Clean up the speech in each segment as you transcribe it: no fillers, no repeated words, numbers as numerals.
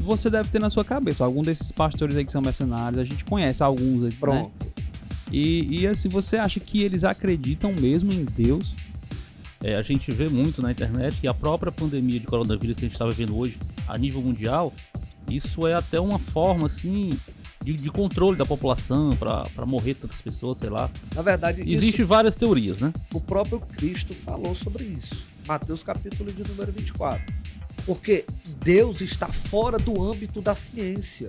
você deve ter na sua cabeça. Algum desses pastores aí que são mercenários, a gente conhece alguns aí, Pronto. né? E assim, você acha que eles acreditam mesmo em Deus? A gente vê muito na internet que a própria pandemia de coronavírus que a gente está vivendo hoje, a nível mundial, isso é até uma forma, assim, de controle da população, para morrer tantas pessoas, sei lá. Na verdade, Existem várias teorias, né? o próprio Cristo falou sobre isso. Mateus capítulo de número 24. Porque Deus está fora do âmbito da ciência.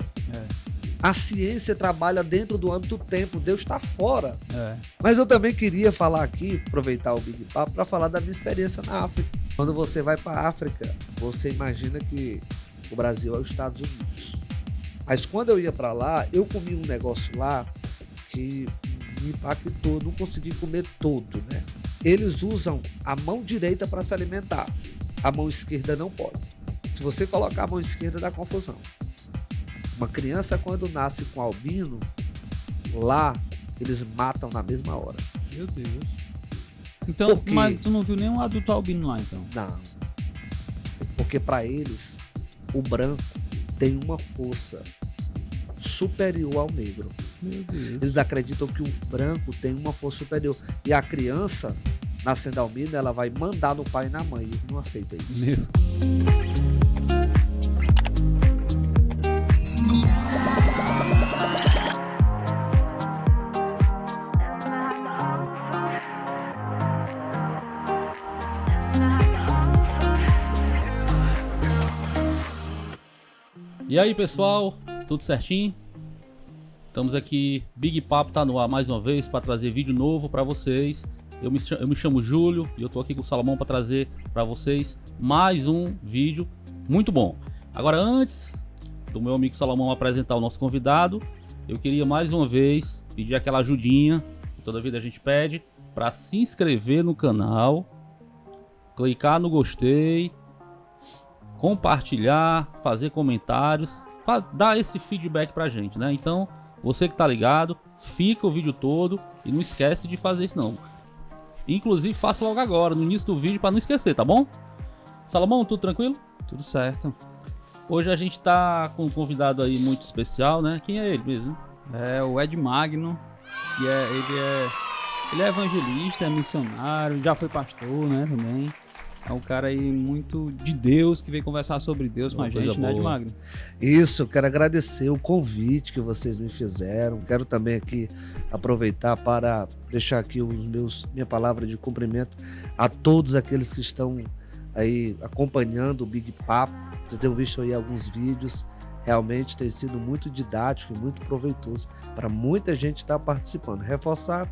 A ciência trabalha dentro do âmbito do tempo. Deus está fora. Mas eu também queria falar aqui, aproveitar o Big Papo, para falar da minha experiência na África. Quando você vai para a África, você imagina que o Brasil é os Estados Unidos. Mas quando eu ia para lá, eu comi um negócio lá que me impactou. Não consegui comer todo, né? Eles usam a mão direita para se alimentar. A mão esquerda não pode. Se você colocar a mão esquerda, dá confusão. Uma criança, quando nasce com albino, lá, eles matam na mesma hora. Meu Deus. Então, Por quê? mas tu não viu nenhum adulto albino lá, então? Não. Porque para eles, o branco tem uma força superior ao negro. Meu Deus. Eles acreditam que o branco tem uma força superior. E a criança, nascendo albina, ela vai mandar no pai e na mãe. Eles não aceitam isso. Meu. E aí, pessoal, tudo certinho? Estamos aqui, Big Papo tá no ar mais uma vez para trazer vídeo novo para vocês. Eu me chamo Júlio e eu tô aqui com o Salomão para trazer para vocês mais um vídeo muito bom. Agora, antes do meu amigo Salomão apresentar o nosso convidado, eu queria mais uma vez pedir aquela ajudinha que toda vida a gente pede para se inscrever no canal, clicar no gostei, compartilhar, fazer comentários, dar esse feedback pra gente, né? Então, você que tá ligado, fica o vídeo todo e não esquece de fazer isso não. Inclusive, faça logo agora, no início do vídeo, pra não esquecer, tá bom? Salomão, tudo tranquilo? Tudo certo. Hoje a gente tá com um convidado aí muito especial, né? Quem é ele mesmo? É o Ed Magno, que ele é evangelista, é missionário, já foi pastor, né, também. É um cara aí muito de Deus, que veio conversar sobre Deus com a gente, né, Ed Magno? Isso, eu quero agradecer o convite que vocês me fizeram. Quero também aqui aproveitar para deixar aqui minha palavra de cumprimento a todos aqueles que estão aí acompanhando o Big Papo. Eu tenho visto aí alguns vídeos, realmente tem sido muito didático e muito proveitoso para muita gente estar participando. Reforçar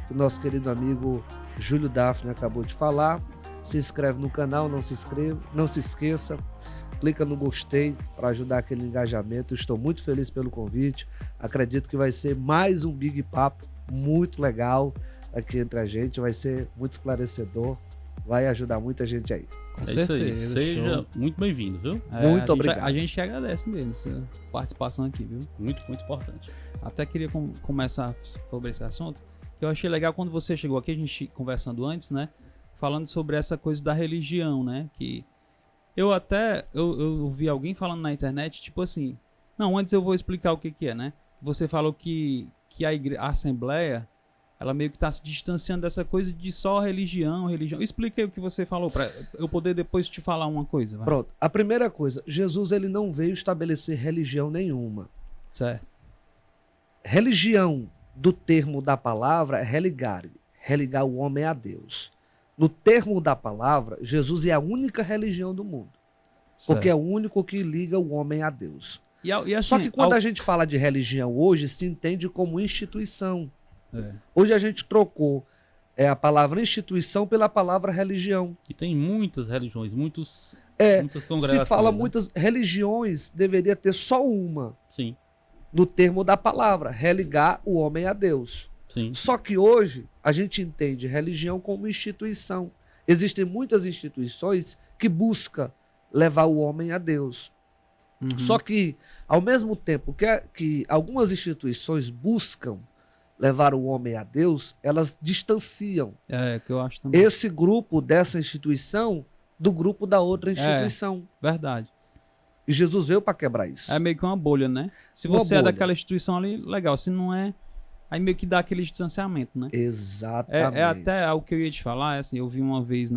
que o nosso querido amigo Júlio Daphne acabou de falar. Se inscreve no canal, não se esqueça, clica no gostei para ajudar aquele engajamento. Estou muito feliz pelo convite, acredito que vai ser mais um Big Papo muito legal aqui entre a gente, vai ser muito esclarecedor, vai ajudar muita gente aí. Com Isso aí, certeza, seja show. muito bem-vindo, viu? Muito obrigado. A gente que agradece mesmo essa participação aqui, viu? Muito, muito importante. Até queria começar sobre esse assunto, que eu achei legal quando você chegou aqui, a gente conversando antes, né? Falando sobre essa coisa da religião, né? Que eu vi alguém falando na internet, tipo assim, não, antes eu vou explicar o que é, né? Você falou que a Assembleia, ela meio que tá se distanciando dessa coisa de só religião. Explica aí o que você falou, pra eu poder depois te falar uma coisa. Vai. Pronto, a primeira coisa, Jesus ele não veio estabelecer religião nenhuma. Certo. Religião, do termo da palavra, é religar o homem a Deus. No termo da palavra, Jesus é a única religião do mundo. Porque é o único que liga o homem a Deus. E assim, Só que quando a gente fala de religião hoje, se entende como instituição. Hoje a gente trocou a palavra instituição pela palavra religião. E tem muitas religiões, muitas congregações. Se fala né? muitas religiões, deveria ter só uma. Sim, No termo da palavra, religar o homem a Deus. sim. Só que hoje a gente entende religião como instituição. Existem muitas instituições que buscam levar o homem a Deus. Só que, ao mesmo tempo que algumas instituições buscam levar o homem a Deus, elas distanciam que eu acho também. esse grupo dessa instituição do grupo da outra instituição. Verdade. E Jesus veio para quebrar isso. É meio que uma bolha, né? Se Uma você é bolha. daquela instituição ali, legal. Se não é, aí meio que dá aquele distanciamento, né? Exatamente. É até o que eu ia te falar, é assim, eu vi uma vez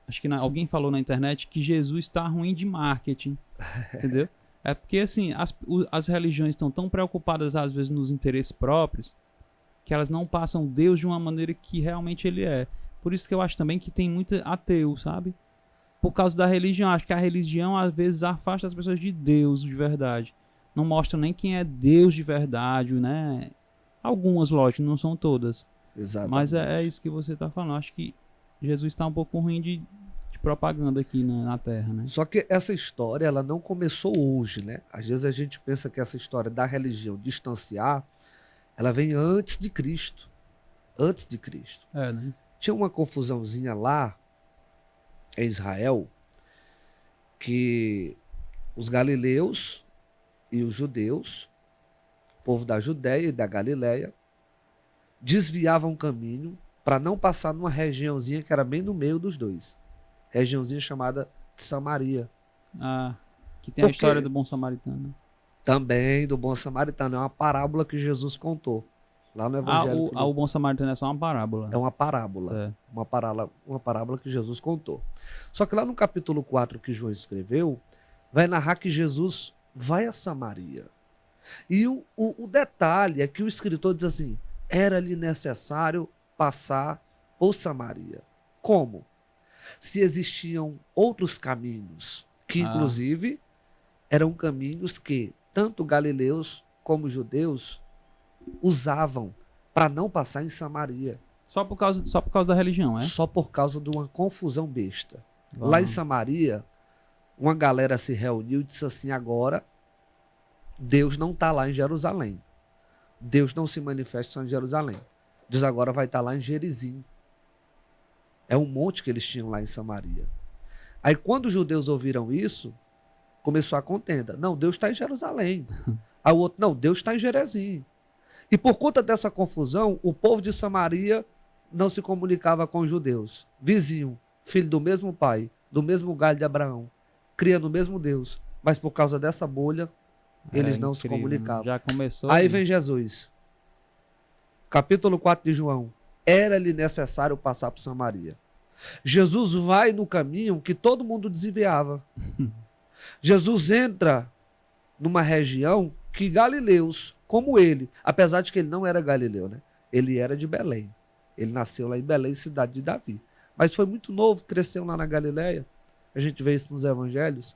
acho que alguém falou na internet que Jesus tá ruim de marketing, entendeu? É porque, assim, as religiões estão tão preocupadas, às vezes, nos interesses próprios, que elas não passam Deus de uma maneira que realmente ele é. Por isso que eu acho também que tem muito ateu, sabe? Por causa da religião. Acho que a religião, às vezes, afasta as pessoas de Deus de verdade. Não mostra nem quem é Deus de verdade, né? Algumas, lógico, não são todas. Exatamente. Mas é isso que você tá falando. Acho que Jesus tá um pouco ruim de propaganda aqui na Terra, né? Só que essa história, ela não começou hoje, né? Às vezes a gente pensa que essa história da religião distanciar, ela vem antes de Cristo. Antes de Cristo. É, né? Tinha uma confusãozinha lá em Israel, que os galileus e os judeus, o povo da Judéia e da Galileia, desviavam o caminho para não passar numa regiãozinha que era bem no meio dos dois. Regiãozinha chamada de Samaria. Ah, que tem a Porque- história do bom samaritano. Também do bom samaritano. É uma parábola que Jesus contou lá no Evangelho. O bom samaritano é só uma parábola. É uma parábola. É. Uma parábola que Jesus contou. Só que lá no capítulo 4 que João escreveu, vai narrar que Jesus vai a Samaria. E o detalhe é que o escritor diz assim: era-lhe necessário passar por Samaria. Como? Se existiam outros caminhos, que inclusive eram caminhos que tanto galileus como judeus usavam para não passar em Samaria. Só por causa da religião, é? Só por causa de uma confusão besta. Uau. Lá em Samaria, uma galera se reuniu e disse assim: agora Deus não está lá em Jerusalém. Deus não se manifesta só em Jerusalém. Diz agora vai estar lá em Gerizim. É um monte que eles tinham lá em Samaria. Aí quando os judeus ouviram isso, começou a contenda. Não, Deus está em Jerusalém. Aí o outro, não, Deus está em Gerizim. E por conta dessa confusão, o povo de Samaria não se comunicava com os judeus. Vizinho, filho do mesmo pai, do mesmo galho de Abraão, cria no mesmo Deus. Mas por causa dessa bolha, eles não se incrível, comunicavam. Já começou. Aí vem Jesus. Capítulo 4 de João. Era-lhe necessário passar por Samaria. Jesus vai no caminho que todo mundo desviava. Jesus entra numa região que galileus, como ele, apesar de que ele não era galileu, né? Ele era de Belém. Ele nasceu lá em Belém, cidade de Davi. Mas foi muito novo, cresceu lá na Galileia. A gente vê isso nos evangelhos.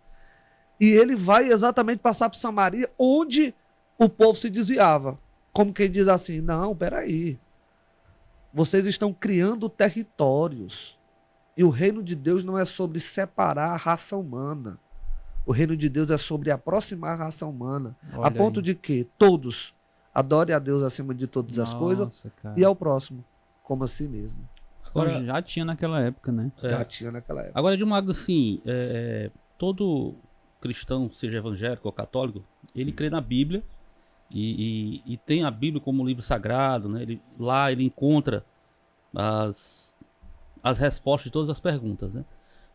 E ele vai exatamente passar por Samaria, onde o povo se desviava. Como quem diz assim: não, peraí. Vocês estão criando territórios. E o reino de Deus não é sobre separar a raça humana. O reino de Deus é sobre aproximar a raça humana. Olha a ponto aí. de que todos adorem a Deus acima de todas as coisas Nossa, cara. e ao próximo como a si mesmo. Agora, Já tinha naquela época, né? Já tinha naquela época. agora de um lado, assim, todo cristão, seja evangélico ou católico, ele crê na Bíblia e tem a Bíblia como livro sagrado, né? Lá ele encontra as respostas de todas as perguntas, né?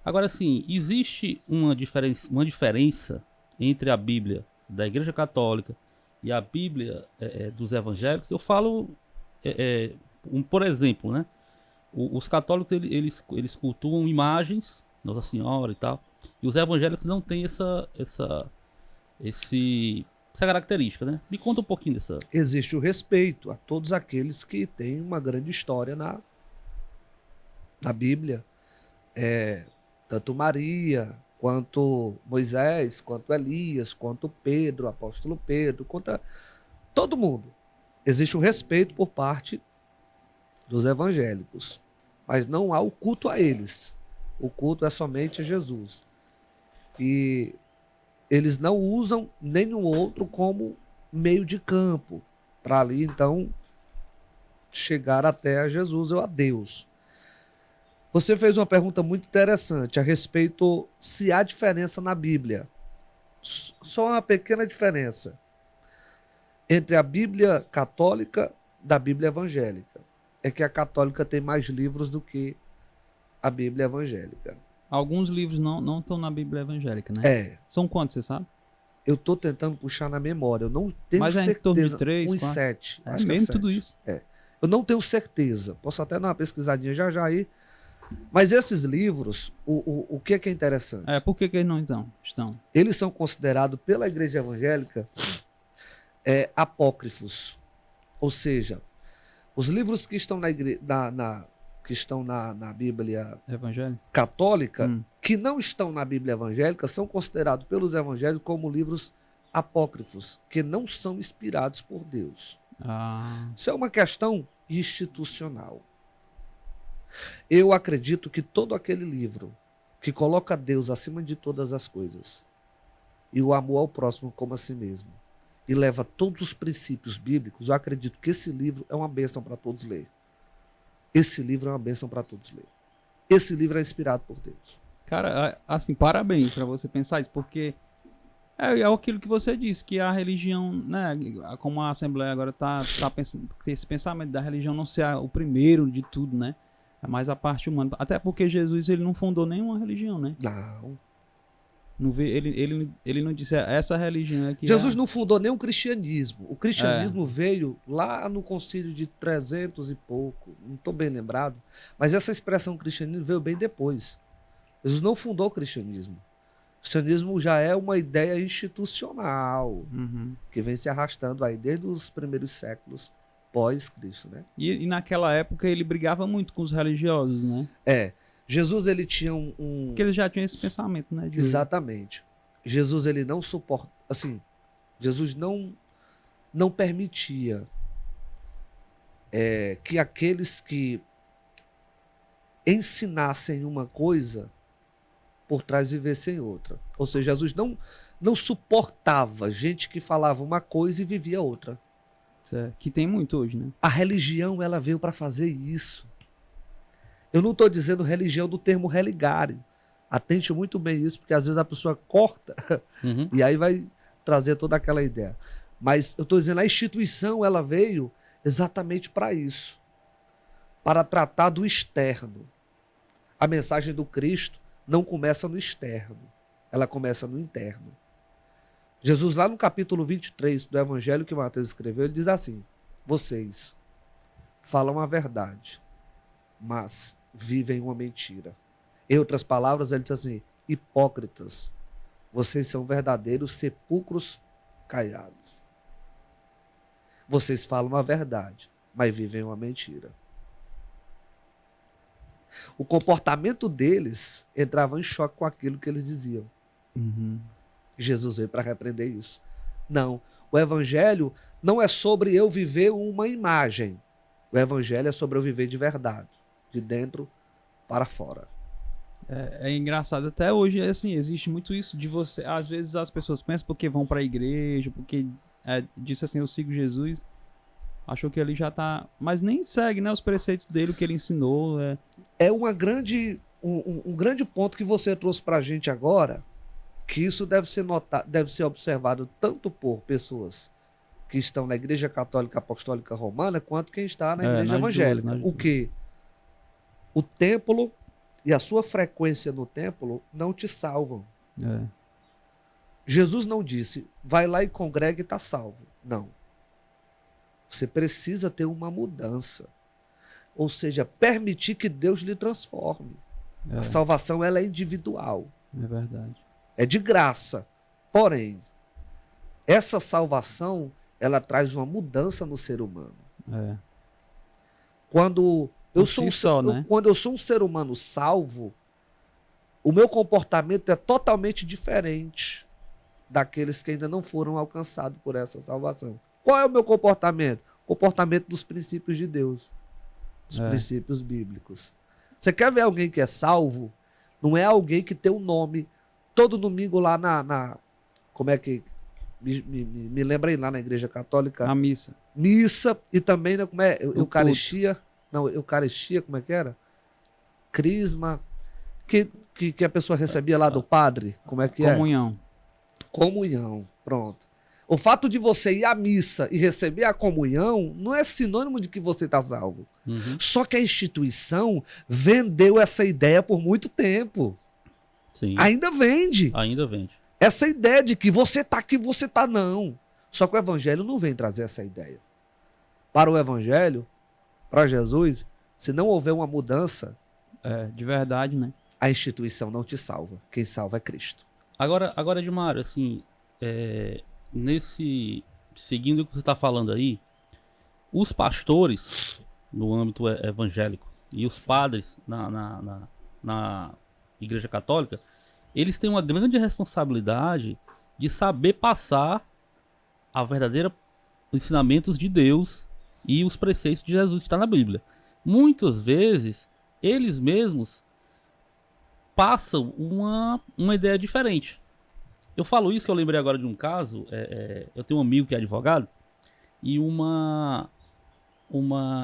Agora, assim, existe uma diferença entre a Bíblia da Igreja Católica e a Bíblia dos evangélicos. Eu falo, por exemplo, né? Os católicos, eles cultuam imagens, Nossa Senhora e tal, e os evangélicos não têm essa característica, né? Me conta um pouquinho dessa... Existe o respeito a todos aqueles que têm uma grande história na Bíblia. Tanto Maria, quanto Moisés, quanto Elias, quanto Pedro, apóstolo Pedro, quanto todo mundo. Existe o respeito por parte dos evangélicos, mas não há o culto a eles. O culto é somente a Jesus. E eles não usam nenhum outro como meio de campo para ali, então, chegar até a Jesus ou a Deus. Você fez uma pergunta muito interessante a respeito se há diferença na Bíblia. Só uma pequena diferença entre a Bíblia católica e da Bíblia evangélica. É que a católica tem mais livros do que a Bíblia evangélica. Alguns livros não estão na Bíblia evangélica, né? É. São quantos, você sabe? Eu tô tentando puxar na memória. Eu não tenho Mas certeza. É em torno de 3, uns 4. 7. É Acho que mesmo 7. tudo isso. É. Eu não tenho certeza. Posso até dar uma pesquisadinha já aí. Mas esses livros, o que é interessante? Por que eles não estão? Eles são considerados pela igreja evangélica apócrifos. Ou seja, os livros que estão que estão na Bíblia Evangelho? católica, que não estão na Bíblia evangélica, são considerados pelos evangélicos como livros apócrifos, que não são inspirados por Deus. Isso é uma questão institucional. Eu acredito que todo aquele livro que coloca Deus acima de todas as coisas e o amor ao próximo como a si mesmo e leva todos os princípios bíblicos, eu acredito que esse livro é uma bênção para todos ler. Esse livro é uma bênção para todos ler. Esse livro é inspirado por Deus. Cara, assim, parabéns para você pensar isso, porque é aquilo que você disse, que a religião, né, como a Assembleia agora tá pensando, esse pensamento da religião não ser o primeiro de tudo, né? É mais a parte humana. Até porque Jesus, ele não fundou nenhuma religião, né? Não. Ele não disse essa religião aqui. Jesus não fundou nem o cristianismo. O cristianismo veio lá no concílio de 300 e pouco. Não estou bem lembrado. Mas essa expressão cristianismo veio bem depois. Jesus não fundou o cristianismo. O cristianismo já é uma ideia institucional que vem se arrastando aí desde os primeiros séculos pós-Cristo, né? E naquela época ele brigava muito com os religiosos, né? Jesus, ele tinha Porque ele já tinha esse pensamento, né? Exatamente. Jesus, ele não suporta... Assim, Jesus não permitia que aqueles que ensinassem uma coisa por trás vivessem outra. Ou seja, Jesus não suportava gente que falava uma coisa e vivia outra. Que tem muito hoje, né? A religião, ela veio para fazer isso. Eu não estou dizendo religião do termo religare. Atente muito bem isso, porque às vezes a pessoa corta e aí vai trazer toda aquela ideia. Mas eu estou dizendo, a instituição, ela veio exatamente para isso. Para tratar do externo. A mensagem do Cristo não começa no externo. Ela começa no interno. Jesus, lá no capítulo 23 do Evangelho que Mateus escreveu, ele diz assim: vocês falam a verdade, mas vivem uma mentira. Em outras palavras, ele diz assim: hipócritas, vocês são verdadeiros sepulcros caiados. Vocês falam a verdade, mas vivem uma mentira. O comportamento deles entrava em choque com aquilo que eles diziam. Jesus veio para repreender isso. Não, o evangelho não é sobre eu viver uma imagem. O evangelho é sobre eu viver de verdade, de dentro para fora. É engraçado, até hoje, assim, existe muito isso de você. Às vezes as pessoas pensam porque vão para a igreja, porque disse assim, eu sigo Jesus, achou que ele já tá, mas nem segue, né, os preceitos dele, o que ele ensinou. É um grande ponto que você trouxe para a gente agora, que isso deve ser observado tanto por pessoas que estão na Igreja Católica Apostólica Romana, quanto quem está na Igreja Evangélica. O que? O templo e a sua frequência no templo não te salvam. Jesus não disse, vai lá e congrega e está salvo. Não. Você precisa ter uma mudança. Ou seja, permitir que Deus lhe transforme. A salvação, ela é individual. É verdade. É de graça. Porém, essa salvação, ela traz uma mudança no ser humano. Quando eu sou um ser humano salvo, o meu comportamento é totalmente diferente daqueles que ainda não foram alcançados por essa salvação. Qual é o meu comportamento? O comportamento dos princípios de Deus, dos princípios bíblicos. Você quer ver alguém que é salvo? Não é alguém que tem um nome todo domingo lá como é que... Me lembrei lá na Igreja Católica. A missa. Missa e também, né, como é? Eucaristia. Não, Eucaristia, como é que era? Crisma. Que a pessoa recebia lá do padre. Como é que Comunhão. Comunhão, pronto. O fato de você ir à missa e receber a comunhão não é sinônimo de que você está salvo. Só que a instituição vendeu essa ideia por muito tempo. Sim. Ainda vende. Ainda vende. Essa ideia de que você tá aqui, você tá não. Só que o evangelho não vem trazer essa ideia. Para o evangelho, para Jesus, se não houver uma mudança, De verdade, né? a instituição não te salva. Quem salva é Cristo. Agora Edmário, assim, seguindo o que você está falando aí, os pastores no âmbito evangélico e os padres na Igreja Católica, eles têm uma grande responsabilidade de saber passar a verdadeira ensinamentos de Deus e os preceitos de Jesus que está na Bíblia. Muitas vezes, eles mesmos passam uma ideia diferente. Eu falo isso que eu lembrei agora de um caso. Eu tenho um amigo que é advogado e uma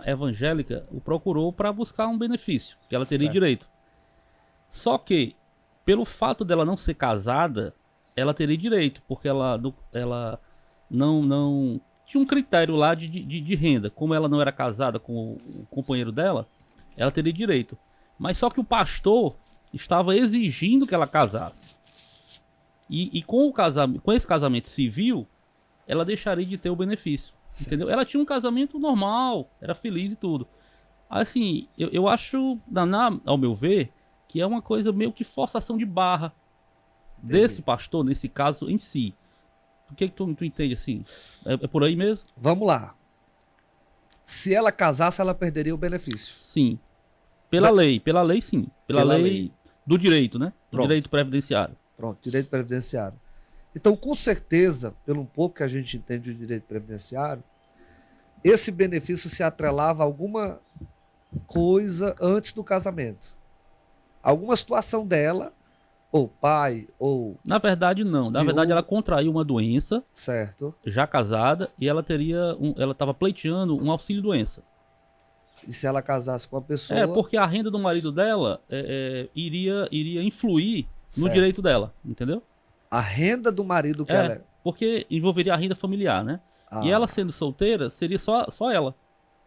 evangélica o procurou para buscar um benefício que ela teria direito. Só que, pelo fato dela não ser casada, ela teria direito, porque ela não tinha um critério lá de renda. Como ela não era casada com o companheiro dela, ela teria direito. Mas só que o pastor estava exigindo que ela casasse. E com esse casamento civil, ela deixaria de ter o benefício. Entendeu? Ela tinha um casamento normal, era feliz e tudo. Assim, eu acho, ao meu ver, que é uma coisa meio que forçação de barra desse pastor, nesse caso em si. O que tu entende assim? É por aí mesmo? Vamos lá. Se ela casasse, ela perderia o benefício. Sim. Pela lei, sim. Pela lei do direito, né? Do direito previdenciário. Pronto, direito previdenciário. Então, com certeza, pelo pouco que a gente entende de direito previdenciário, esse benefício se atrelava a alguma coisa antes do casamento. Alguma situação dela, ou pai, ou... Na verdade, não. Na verdade, ela contraiu uma doença, certo, já casada, e ela estava pleiteando um auxílio-doença. E se ela casasse com a pessoa... Porque a renda do marido dela iria influir no direito dela, entendeu? A renda do marido que ela... Porque envolveria a renda familiar, né? E ela sendo solteira, seria só ela,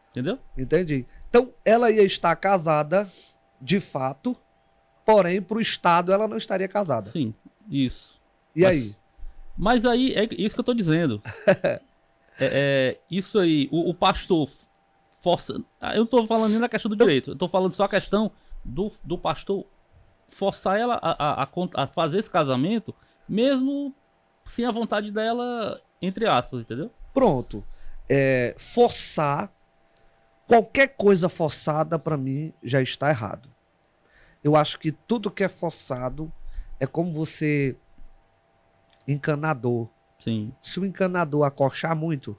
entendeu? Entendi. Então, ela ia estar casada, de fato, porém, para o Estado, ela não estaria casada. Sim, isso. Aí? Mas aí, é isso que eu tô dizendo. Isso aí, o pastor força... Eu não tô falando nem da questão do direito, eu tô falando só a questão do pastor forçar ela a fazer esse casamento, mesmo sem a vontade dela, entre aspas, entendeu? Pronto. Forçar, qualquer coisa forçada, para mim, já está errado. Eu acho que tudo que é forçado é como você... Encanador. Sim. Se o encanador acorchar muito,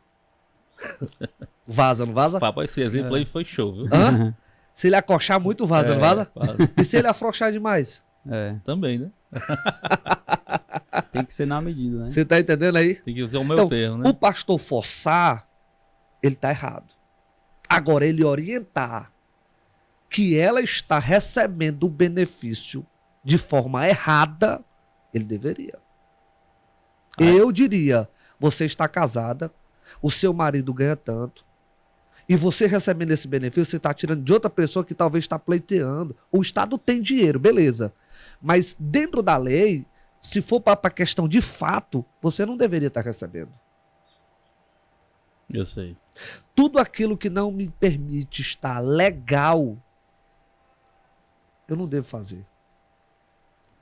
vaza, não vaza? Papai, esse exemplo aí foi show, viu? Hã? Se ele acorchar muito, vaza, não vaza? Vaza. E se ele afrouxar demais? Também, né? Tem que ser na medida, né? Você tá entendendo aí? Tem que usar o meu termo, né? O pastor forçar, ele tá errado. Agora, ele orientar que ela está recebendo o benefício de forma errada, ele deveria. Eu diria, você está casada, o seu marido ganha tanto, e você recebendo esse benefício, você está tirando de outra pessoa que talvez está pleiteando. O Estado tem dinheiro, beleza. Mas dentro da lei, se for para a questão de fato, você não deveria estar recebendo. Eu sei. Tudo aquilo que não me permite estar legal, eu não devo fazer.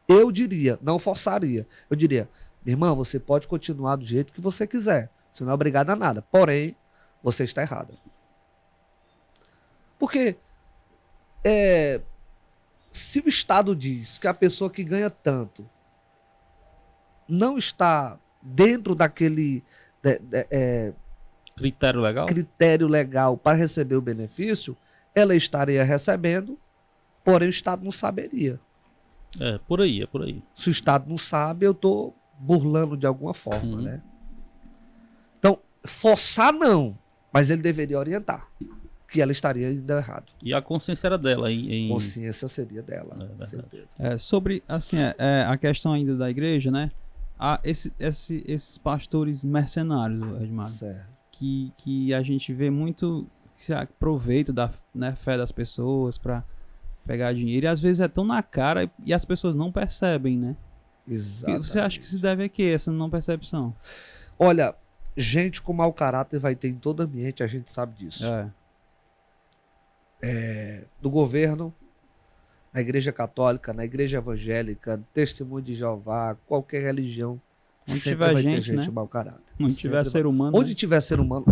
Eu diria, não forçaria. Eu diria, minha irmã, você pode continuar do jeito que você quiser. Você não é obrigada a nada. Porém, você está errada. Porque se o Estado diz que a pessoa que ganha tanto não está dentro daquele critério legal para receber o benefício, ela estaria recebendo, porém o Estado não saberia. Por aí. Se o Estado não sabe, eu estou burlando de alguma forma, né? Então, forçar não, mas ele deveria orientar que ela estaria indo errado. E a consciência era dela. Consciência seria dela, com certeza. Sobre, assim, a questão ainda da igreja, né? Esses pastores mercenários, Edmário, Certo. que a gente vê muito que se aproveita da fé das pessoas para pegar dinheiro. E às vezes é tão na cara e as pessoas não percebem, né? Exatamente. Você acha que se deve a quê, essa não percepção? Olha, gente com mau caráter vai ter em todo ambiente, a gente sabe disso. Do governo, na igreja católica, na igreja evangélica, testemunho de Jeová, qualquer religião, Onde sempre tiver vai ter gente, gente né? mau caráter. Onde Sempre tiver vai. ser humano. Onde né? tiver ser humano,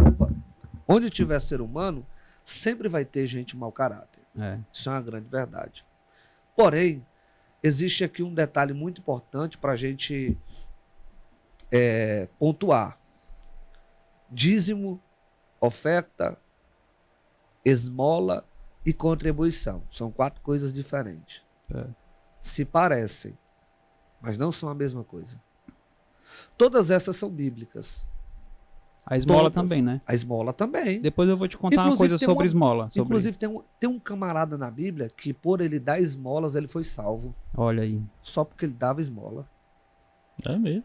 onde tiver ser humano, sempre vai ter gente mau caráter. Isso é uma grande verdade. Porém, existe aqui um detalhe muito importante para a gente pontuar. Dízimo, oferta, esmola e contribuição. São 4 coisas diferentes. Se parecem, mas não são a mesma coisa. Todas essas são bíblicas. A esmola Todas. também, né? A esmola também. Depois eu vou te contar uma Inclusive, coisa tem sobre esmola. Inclusive, tem um camarada na Bíblia que, por ele dar esmolas, ele foi salvo. Olha aí. Só porque ele dava esmola. É mesmo.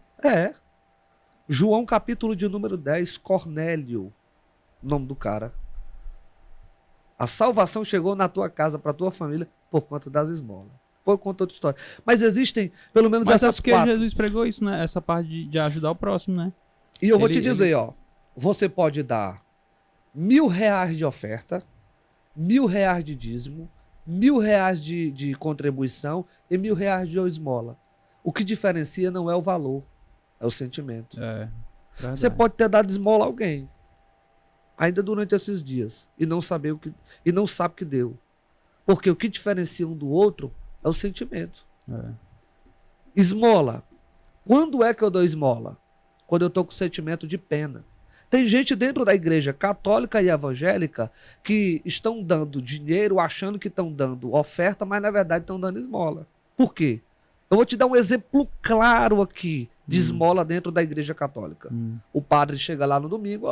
João, capítulo de número 10, Cornélio, nome do cara. A salvação chegou na tua casa, para tua família, por conta das esmolas. Por conta outra história. Mas existem, pelo menos, Mas é essas porque 4. Jesus pregou isso, né? Essa parte de ajudar o próximo, né? E eu vou te dizer, ó. Você pode dar R$1.000 de oferta, R$1.000 de dízimo, R$1.000 de contribuição e R$1.000 de esmola. O que diferencia não é o valor, é o sentimento. Você pode ter dado esmola a alguém, ainda durante esses dias, e não sabe o que deu. Porque o que diferencia um do outro é o sentimento. Esmola. Quando é que eu dou esmola? Quando eu estou com sentimento de pena. Tem gente dentro da igreja católica e evangélica que estão dando dinheiro achando que estão dando oferta, mas na verdade estão dando esmola. Por quê? Eu vou te dar um exemplo claro aqui de esmola dentro da igreja católica. O padre chega lá no domingo,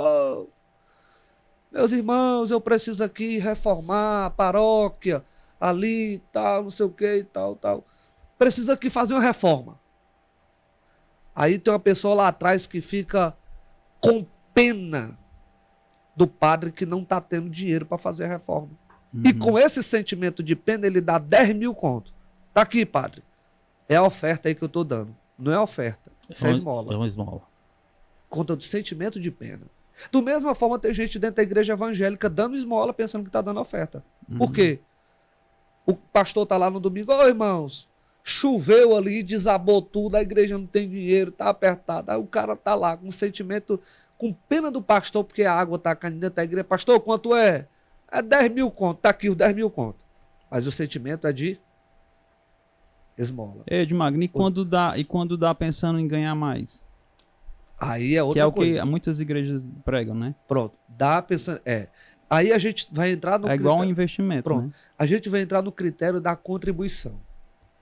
meus irmãos, eu preciso aqui reformar a paróquia, ali, tal, não sei o que, tal. Preciso aqui fazer uma reforma. Aí tem uma pessoa lá atrás que fica com pena do padre que não está tendo dinheiro para fazer a reforma. E com esse sentimento de pena, ele dá 10.000 conto. Tá aqui, padre. É a oferta aí que eu estou dando. Não é oferta, isso é esmola. É uma esmola. Conta do sentimento de pena. Do mesma forma, tem gente dentro da igreja evangélica dando esmola pensando que está dando oferta. Por quê? O pastor está lá no domingo, irmãos, choveu ali, desabou tudo, a igreja não tem dinheiro, tá apertada. Aí o cara tá lá com sentimento, com pena do pastor, porque a água tá caindo dentro da igreja. Pastor, quanto é? É 10.000 conto, tá aqui os 10.000 conto. Mas o sentimento é de esmola. Edmagno, e quando dá pensando em ganhar mais? Aí é outra que é o coisa. que muitas igrejas pregam, né? Pronto, dá pensando... Aí a gente vai entrar no igual um investimento, Pronto. né? A gente vai entrar no critério da contribuição.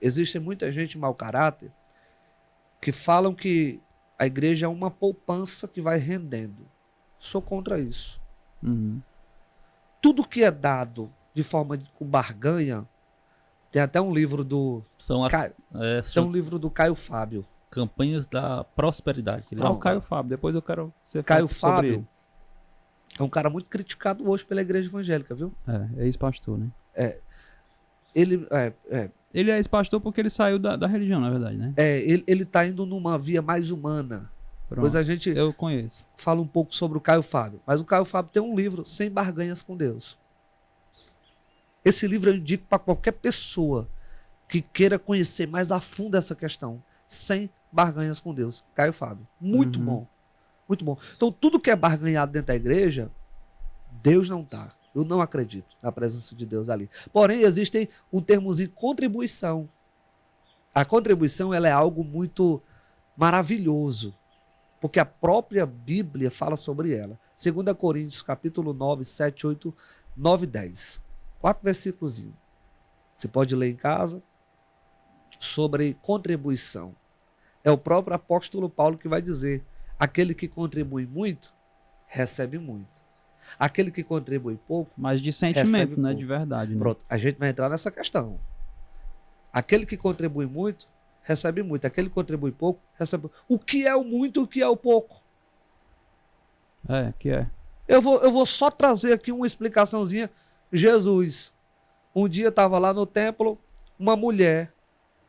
Existe muita gente mau caráter que falam que a igreja é uma poupança que vai rendendo. Sou contra isso. Tudo que é dado de forma com barganha, tem até um livro do tem um livro do Caio Fábio. Campanhas da prosperidade. O Caio Fábio, depois eu quero ser Caio sobre Fábio ele. é um cara muito criticado hoje pela igreja evangélica, viu? É ex-pastor, né? Ele Ele é ex-pastor porque ele saiu da religião, na verdade, né? ele tá indo numa via mais humana. Pronto. Pois a gente Eu conheço. fala um pouco sobre o Caio Fábio. Mas o Caio Fábio tem um livro, Sem Barganhas com Deus. Esse livro eu indico para qualquer pessoa que queira conhecer mais a fundo essa questão. Sem Barganhas com Deus. Caio Fábio. Muito bom. Muito bom. Então, tudo que é barganhado dentro da igreja, Deus não está. Eu não acredito na presença de Deus ali. Porém, existe um termozinho contribuição. A contribuição ela é algo muito maravilhoso, porque a própria Bíblia fala sobre ela. 2 Coríntios, capítulo 9, 7, 8, 9 e 10. 4 versículos. Você pode ler em casa sobre contribuição. É o próprio apóstolo Paulo que vai dizer: aquele que contribui muito, recebe muito. Aquele que contribui pouco, mas de sentimento, né? pouco. De verdade. Né? Pronto, a gente vai entrar nessa questão. Aquele que contribui muito, recebe muito. Aquele que contribui pouco, recebe pouco. O que é o muito e o que é o pouco? Que é. Eu vou só trazer aqui uma explicaçãozinha. Jesus, Um dia estava lá no templo, uma mulher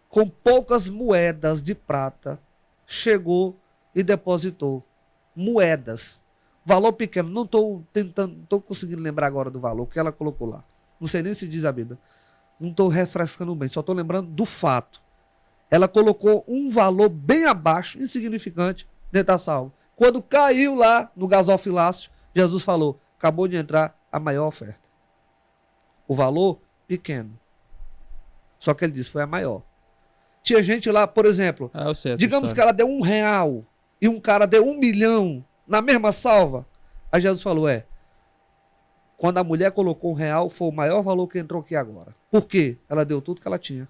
com poucas moedas de prata chegou e depositou. Moedas. Valor pequeno. Não estou conseguindo lembrar agora do valor que ela colocou lá. Não sei nem se diz a Bíblia. Não estou refrescando bem, só estou lembrando do fato. Ela colocou um valor bem abaixo, insignificante, dentro da salva. Quando caiu lá no gasofilácio, Jesus falou, acabou de entrar a maior oferta. O valor, pequeno. Só que ele disse, foi a maior. Tinha gente lá, por exemplo, digamos que ela deu R$1 e um cara deu 1 milhão na mesma salva. Aí Jesus falou, quando a mulher colocou R$1, foi o maior valor que entrou aqui agora. Por quê? Ela deu tudo que ela tinha.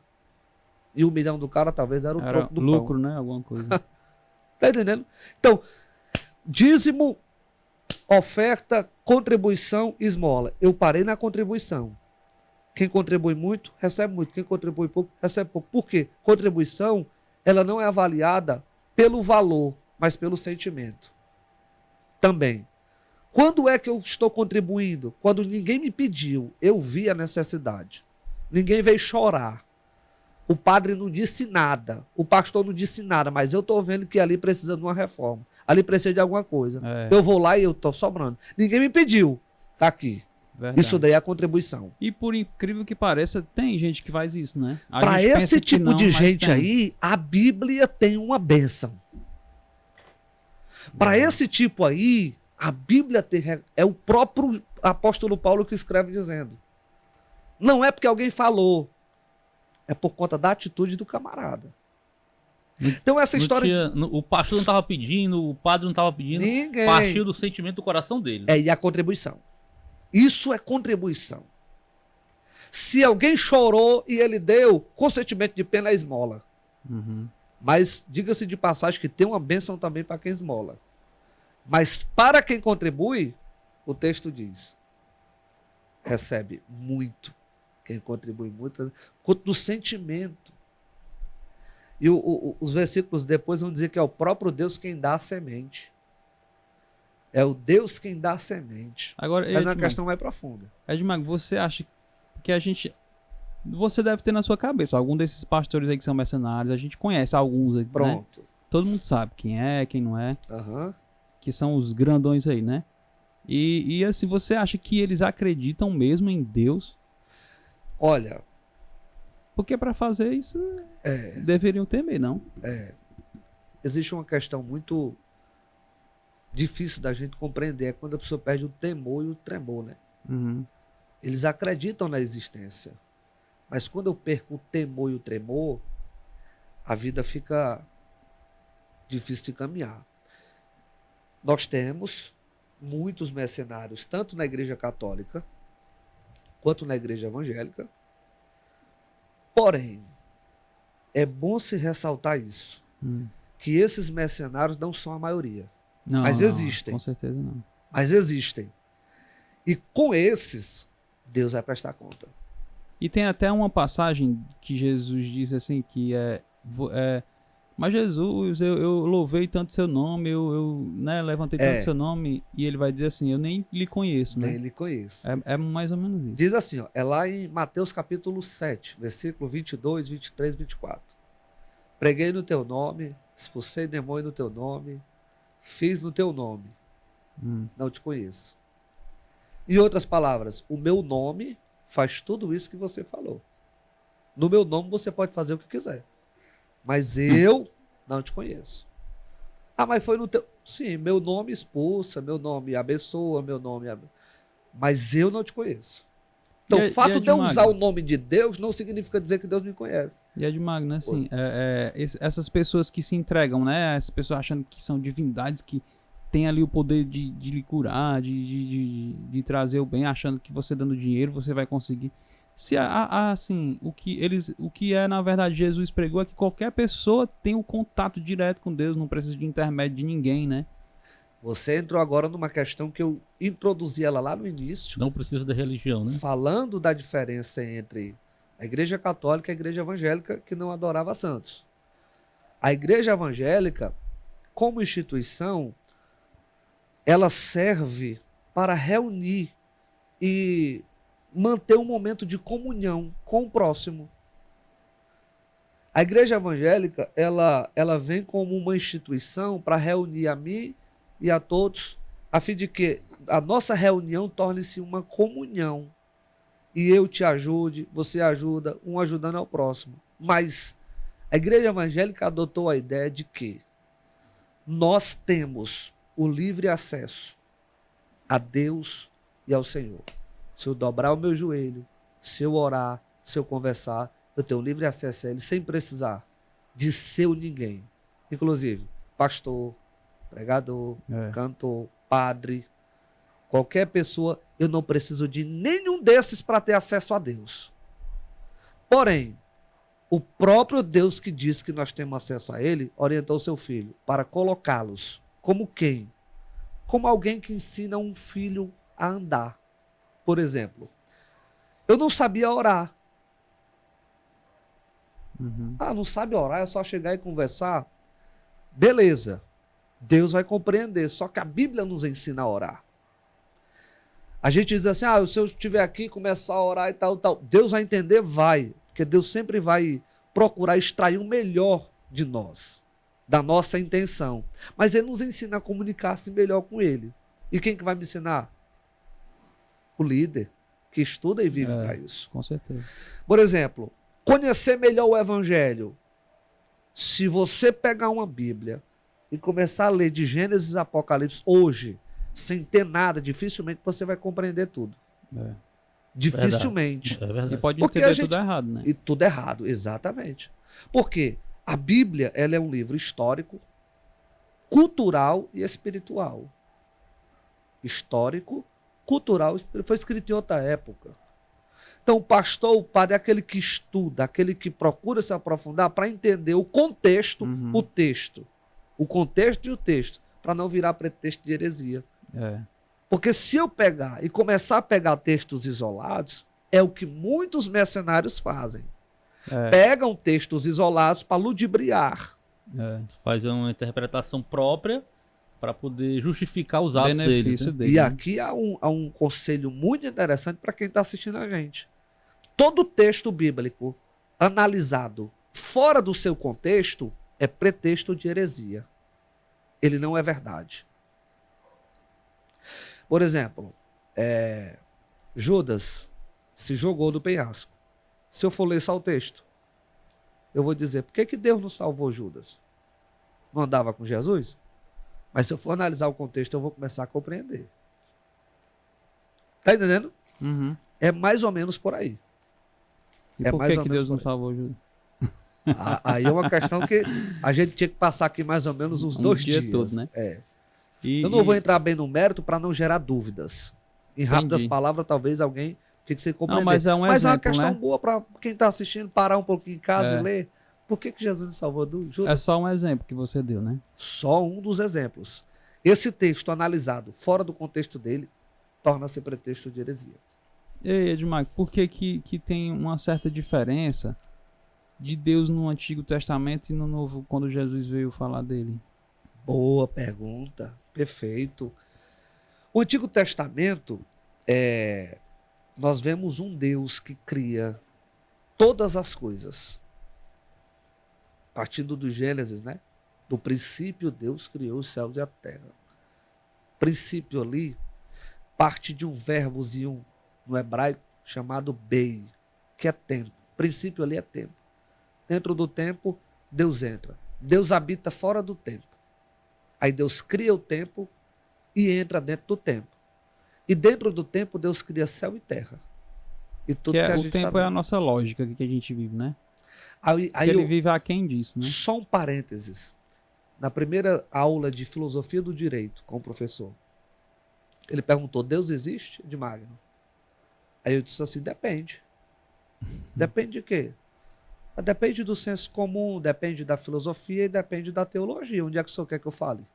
E 1 milhão do cara talvez era o troco do lucro, pão. né? Alguma coisa. Tá entendendo? Então, dízimo, oferta, contribuição, esmola. Eu parei na contribuição. Quem contribui muito, recebe muito. Quem contribui pouco, recebe pouco. Por quê? Contribuição, ela não é avaliada pelo valor, mas pelo sentimento. Também. Quando é que eu estou contribuindo? Quando ninguém me pediu, eu vi a necessidade. Ninguém veio chorar. O padre não disse nada. O pastor não disse nada, mas eu estou vendo que ali precisa de uma reforma. Ali precisa de alguma coisa. Eu vou lá e eu estou sobrando. Ninguém me pediu. Está aqui. Verdade. Isso daí é a contribuição. E por incrível que pareça, tem gente que faz isso, né? Para esse tipo de gente aí, a Bíblia tem uma bênção. Para esse tipo aí, a Bíblia é o próprio apóstolo Paulo que escreve dizendo. Não é porque alguém falou. É por conta da atitude do camarada. Então essa história... O pastor não estava pedindo, o padre não estava pedindo. Ninguém. Partiu do sentimento do coração dele. E a contribuição. Isso é contribuição. Se alguém chorou e ele deu, consentimento de pena é esmola. Uhum. Mas diga-se de passagem que tem uma bênção também para quem esmola. Mas para quem contribui, o texto diz, recebe muito. Quem contribui muito, do sentimento. E os versículos depois vão dizer que é o próprio Deus quem dá a semente. É o Deus quem dá a semente. Agora, mas é uma questão mais profunda. Edmar, você acha que a gente... Você deve ter na sua cabeça algum desses pastores aí que são mercenários. A gente conhece alguns aí, pronto. Né? Todo mundo sabe quem é, quem não é. Uhum. Que são os grandões aí, né? E assim, você acha que eles acreditam mesmo em Deus? Olha... Porque para fazer isso, deveriam temer, não? Existe uma questão muito difícil da gente compreender. É quando a pessoa perde o temor e o tremor, né? Uhum. Eles acreditam na existência. Mas quando eu perco o temor e o tremor, a vida fica difícil de caminhar. Nós temos muitos mercenários, tanto na igreja católica, quanto na igreja evangélica. Porém, é bom se ressaltar isso, que esses mercenários não são a maioria, mas existem. Com certeza não. Mas existem. E com esses, Deus vai prestar conta. E tem até uma passagem que Jesus diz assim, que mas Jesus, eu louvei tanto seu nome, eu levantei tanto seu nome, e ele vai dizer assim, eu nem lhe conheço, né? Nem lhe conheço. É mais ou menos isso. Diz assim, é lá em Mateus capítulo 7, versículo 22, 23, 24. Preguei no teu nome, expulsei demônio no teu nome, fiz no teu nome, não te conheço. Em outras palavras, o meu nome faz tudo isso que você falou. No meu nome você pode fazer o que quiser. Mas eu não te conheço. Ah, mas foi no teu... Sim, meu nome expulsa, meu nome abençoa, meu nome... Mas eu não te conheço. Então, o fato de eu usar o nome de Deus não significa dizer que Deus me conhece. E Edmar, né, assim, essas pessoas que se entregam, né, essas pessoas achando que são divindades, que têm ali o poder de lhe curar, de trazer o bem, achando que você dando dinheiro você vai conseguir... Se assim, o que na verdade Jesus pregou é que qualquer pessoa tem um contato direto com Deus, não precisa de intermédio de ninguém, né? Você entrou agora numa questão que eu introduzi ela lá no início. Não precisa da religião, né? Falando da diferença entre a igreja católica e a igreja evangélica que não adorava santos. A igreja evangélica, como instituição, ela serve para reunir e manter um momento de comunhão com o próximo. A igreja evangélica, ela vem como uma instituição para reunir a mim e a todos, a fim de que a nossa reunião torne-se uma comunhão. E eu te ajude, você ajuda, um ajudando ao próximo. Mas a igreja evangélica adotou a ideia de que nós temos o livre acesso a Deus e ao Senhor. Se eu dobrar o meu joelho, se eu orar, se eu conversar, eu tenho livre acesso a Ele sem precisar de ser ninguém. Inclusive, pastor, pregador, cantor, padre, qualquer pessoa, eu não preciso de nenhum desses para ter acesso a Deus. Porém, o próprio Deus que diz que nós temos acesso a Ele, orientou seu filho para colocá-los como quem? Como alguém que ensina um filho a andar. Por exemplo, eu não sabia orar. Não sabe orar, é só chegar e conversar? Beleza, Deus vai compreender, só que a Bíblia nos ensina a orar. A gente diz assim, se eu estiver aqui e começar a orar e tal, Deus vai entender? Vai, porque Deus sempre vai procurar extrair o melhor de nós, da nossa intenção. Mas Ele nos ensina a comunicar-se melhor com Ele. E quem que vai me ensinar? O líder, que estuda e vive para isso. Com certeza. Por exemplo, conhecer melhor o Evangelho. Se você pegar uma Bíblia e começar a ler de Gênesis a Apocalipse hoje, sem ter nada, dificilmente você vai compreender tudo. Dificilmente. É verdade. E pode entender tudo errado, né? E tudo errado, exatamente. Porque a Bíblia, ela é um livro histórico, cultural e espiritual. Histórico, cultural, foi escrito em outra época. Então, o pastor, o padre, é aquele que estuda, aquele que procura se aprofundar para entender o contexto, o texto. O contexto e o texto, para não virar pretexto de heresia. Porque se eu pegar e começar a pegar textos isolados, é o que muitos mercenários fazem. Pegam textos isolados para ludibriar. Faz uma interpretação própria para poder justificar os atos deles. Né? E aqui há um conselho muito interessante para quem está assistindo a gente. Todo texto bíblico analisado fora do seu contexto é pretexto de heresia. Ele não é verdade. Por exemplo, Judas se jogou do penhasco. Se eu for ler só o texto, eu vou dizer, por que Deus não salvou Judas? Não andava com Jesus? Mas se eu for analisar o contexto, eu vou começar a compreender. Tá entendendo? É mais ou menos por aí. E por que Deus não salvou Judas? Aí é uma questão que a gente tinha que passar aqui mais ou menos uns 2 dias. Todo, né? Eu não vou entrar bem no mérito para não gerar dúvidas. Em rápidas palavras, talvez alguém fique sem compreender. Não, mas é um exemplo, é uma questão boa para quem está assistindo parar um pouquinho em casa e ler. Por que Jesus não salvou Judas? É só um exemplo que você deu, né? Só um dos exemplos. Esse texto analisado fora do contexto dele torna-se pretexto de heresia. Ei, Edmar, por que tem uma certa diferença de Deus no Antigo Testamento e no Novo, quando Jesus veio falar dele? Boa pergunta. Perfeito. O Antigo Testamento, nós vemos um Deus que cria todas as coisas. Partindo do Gênesis, né? Do princípio, Deus criou os céus e a terra. Princípio ali parte de um verbozinho no hebraico chamado bei, que é tempo. Princípio ali é tempo. Dentro do tempo, Deus entra. Deus habita fora do tempo. Aí Deus cria o tempo e entra dentro do tempo. E dentro do tempo, Deus cria céu e terra. E tudo que a gente o tempo é a nossa lógica que a gente vive, né? Aí ele vive aquém disso, né? Só um parênteses. Na primeira aula de filosofia do direito com o professor, ele perguntou, Deus existe, de Magno? Aí eu disse assim, depende. Depende de quê? Depende do senso comum, depende da filosofia e depende da teologia. Onde é que o senhor quer que eu fale?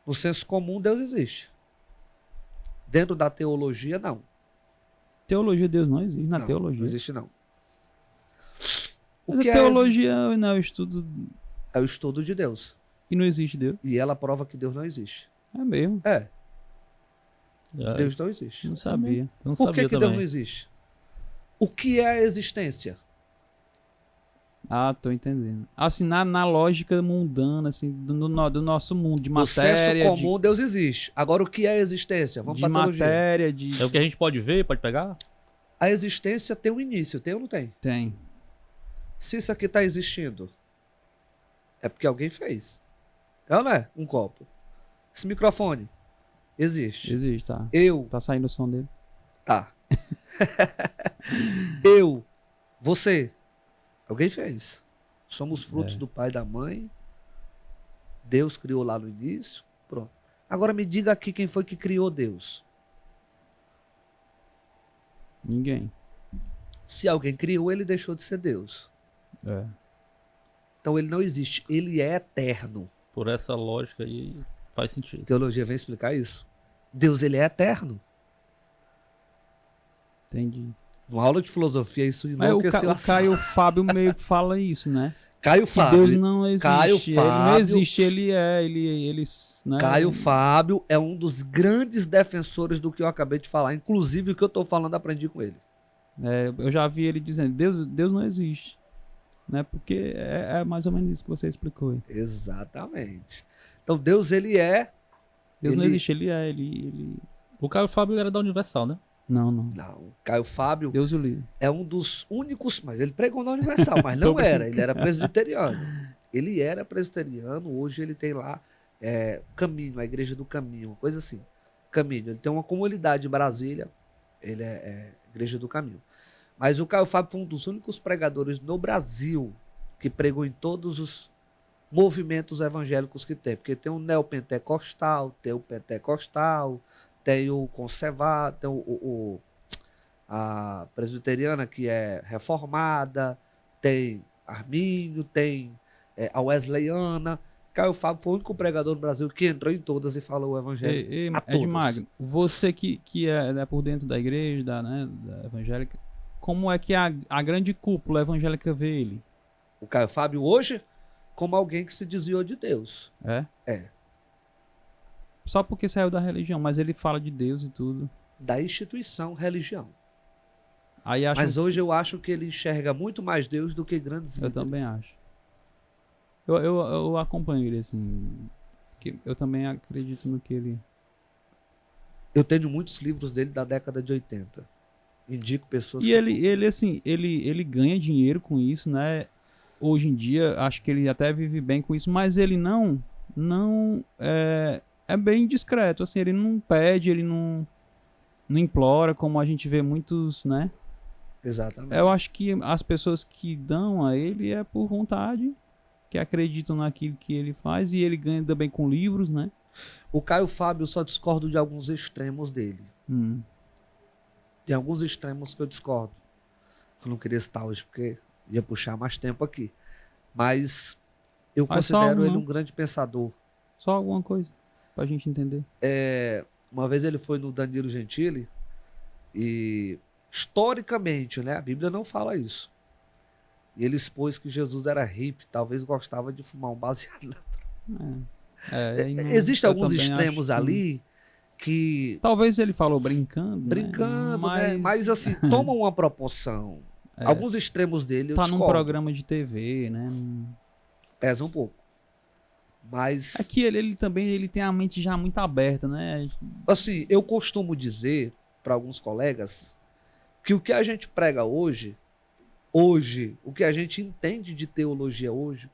No senso comum, Deus existe. Dentro da teologia, não. Teologia, Deus não existe. Não, teologia. Não existe, não. Mas a teologia não é o estudo... É o estudo de Deus. E não existe Deus. E ela prova que Deus não existe. É mesmo? É. Deus não existe. Não sabia. Não Por sabia que também. Deus não existe? O que é a existência? Ah, tô entendendo. Assim, na lógica mundana, assim, do nosso mundo, de No senso matéria. comum, Deus existe. Agora, o que é a existência? Vamos de para a teologia. matéria, de. É o que a gente pode ver, pode pegar? A existência tem um início, tem ou não tem? Tem. Se isso aqui está existindo, é porque alguém fez. É ou não é? Um copo. Esse microfone existe. Existe, tá. Eu, Tá saindo o som dele. tá. Eu, você, alguém fez. Somos frutos do pai e da mãe. Deus criou lá no início. Pronto. Agora me diga aqui quem foi que criou Deus. Ninguém. Se alguém criou, ele deixou de ser Deus. É. Então ele não existe. Ele é eterno. Por essa lógica aí, faz sentido. Teologia vem explicar isso. Deus, ele é eterno. Entendi. Numa aula de filosofia, isso Mas enlouqueceu a o Caio Fábio meio que fala isso, né? Caio Que Fábio. Deus não existe. Caio Ele não Fábio- existe, ele né? Caio Fábio é um dos grandes defensores do que eu acabei de falar. Inclusive, o que eu estou falando, aprendi com ele. É, eu já vi ele dizendo, Deus não existe. Né? Porque é mais ou menos isso que você explicou aí. Exatamente. Então, Deus, ele é... Deus não Ele- existe, ele... O Caio Fábio ele era da Universal, né? Não. Não, Caio Fábio Deus o livre. é um dos únicos... Mas ele pregou na Universal, mas não era. Ele era presbiteriano. Ele era presbiteriano, hoje ele tem lá Caminho, a Igreja do Caminho, uma coisa assim. Caminho. Ele tem uma comunidade em Brasília, ele é Igreja do Caminho. Mas o Caio Fábio foi um dos únicos pregadores no Brasil que pregou em todos os movimentos evangélicos que tem. Porque tem o neopentecostal, tem o pentecostal, tem o conservado, tem a presbiteriana que é reformada, tem Armínio, tem a Wesleyana. Caio Fábio foi o único pregador no Brasil que entrou em todas e falou o evangelho a todos. Edmagno, você que é por dentro da igreja, da evangélica, como é que a grande cúpula evangélica vê ele? O Caio Fábio hoje, como alguém que se desviou de Deus. É? É. Só porque saiu da religião, mas ele fala de Deus e tudo. Da instituição religião. Aí acho Mas hoje eu acho que ele enxerga muito mais Deus do que grandes Eu líderes. também acho. Eu acompanho ele, assim. Que eu também acredito no que ele. Eu tenho muitos livros dele da década de 80. Indico pessoas E que... ele assim, ele ganha dinheiro com isso, né? Hoje em dia, acho que ele até vive bem com isso, mas ele não é bem discreto, assim, ele não pede, ele não implora, como a gente vê muitos, né? Exatamente. Eu acho que as pessoas que dão a ele é por vontade, que acreditam naquilo que ele faz, e ele ganha também com livros, né? O Caio Fábio, eu só discordo de alguns extremos dele. Tem alguns extremos que eu discordo. Eu não queria citar hoje porque ia puxar mais tempo aqui. Mas eu Mas só considero ele um, um grande pensador. Só alguma coisa, pra gente entender. Uma vez ele foi no Danilo Gentili e, historicamente, né, a Bíblia não fala isso. E ele expôs que Jesus era hippie, talvez gostava de fumar um baseado. Existem alguns extremos ali que... Talvez ele falou brincando, Brincando, né? né? Mas assim, toma uma proporção. Alguns extremos dele eu tá num discordo. programa de TV, né? Pesa um pouco. Mas, É que ele também ele tem a mente já muito aberta, né? assim, eu costumo dizer para alguns colegas que o que a gente prega hoje, o que a gente entende de teologia hoje,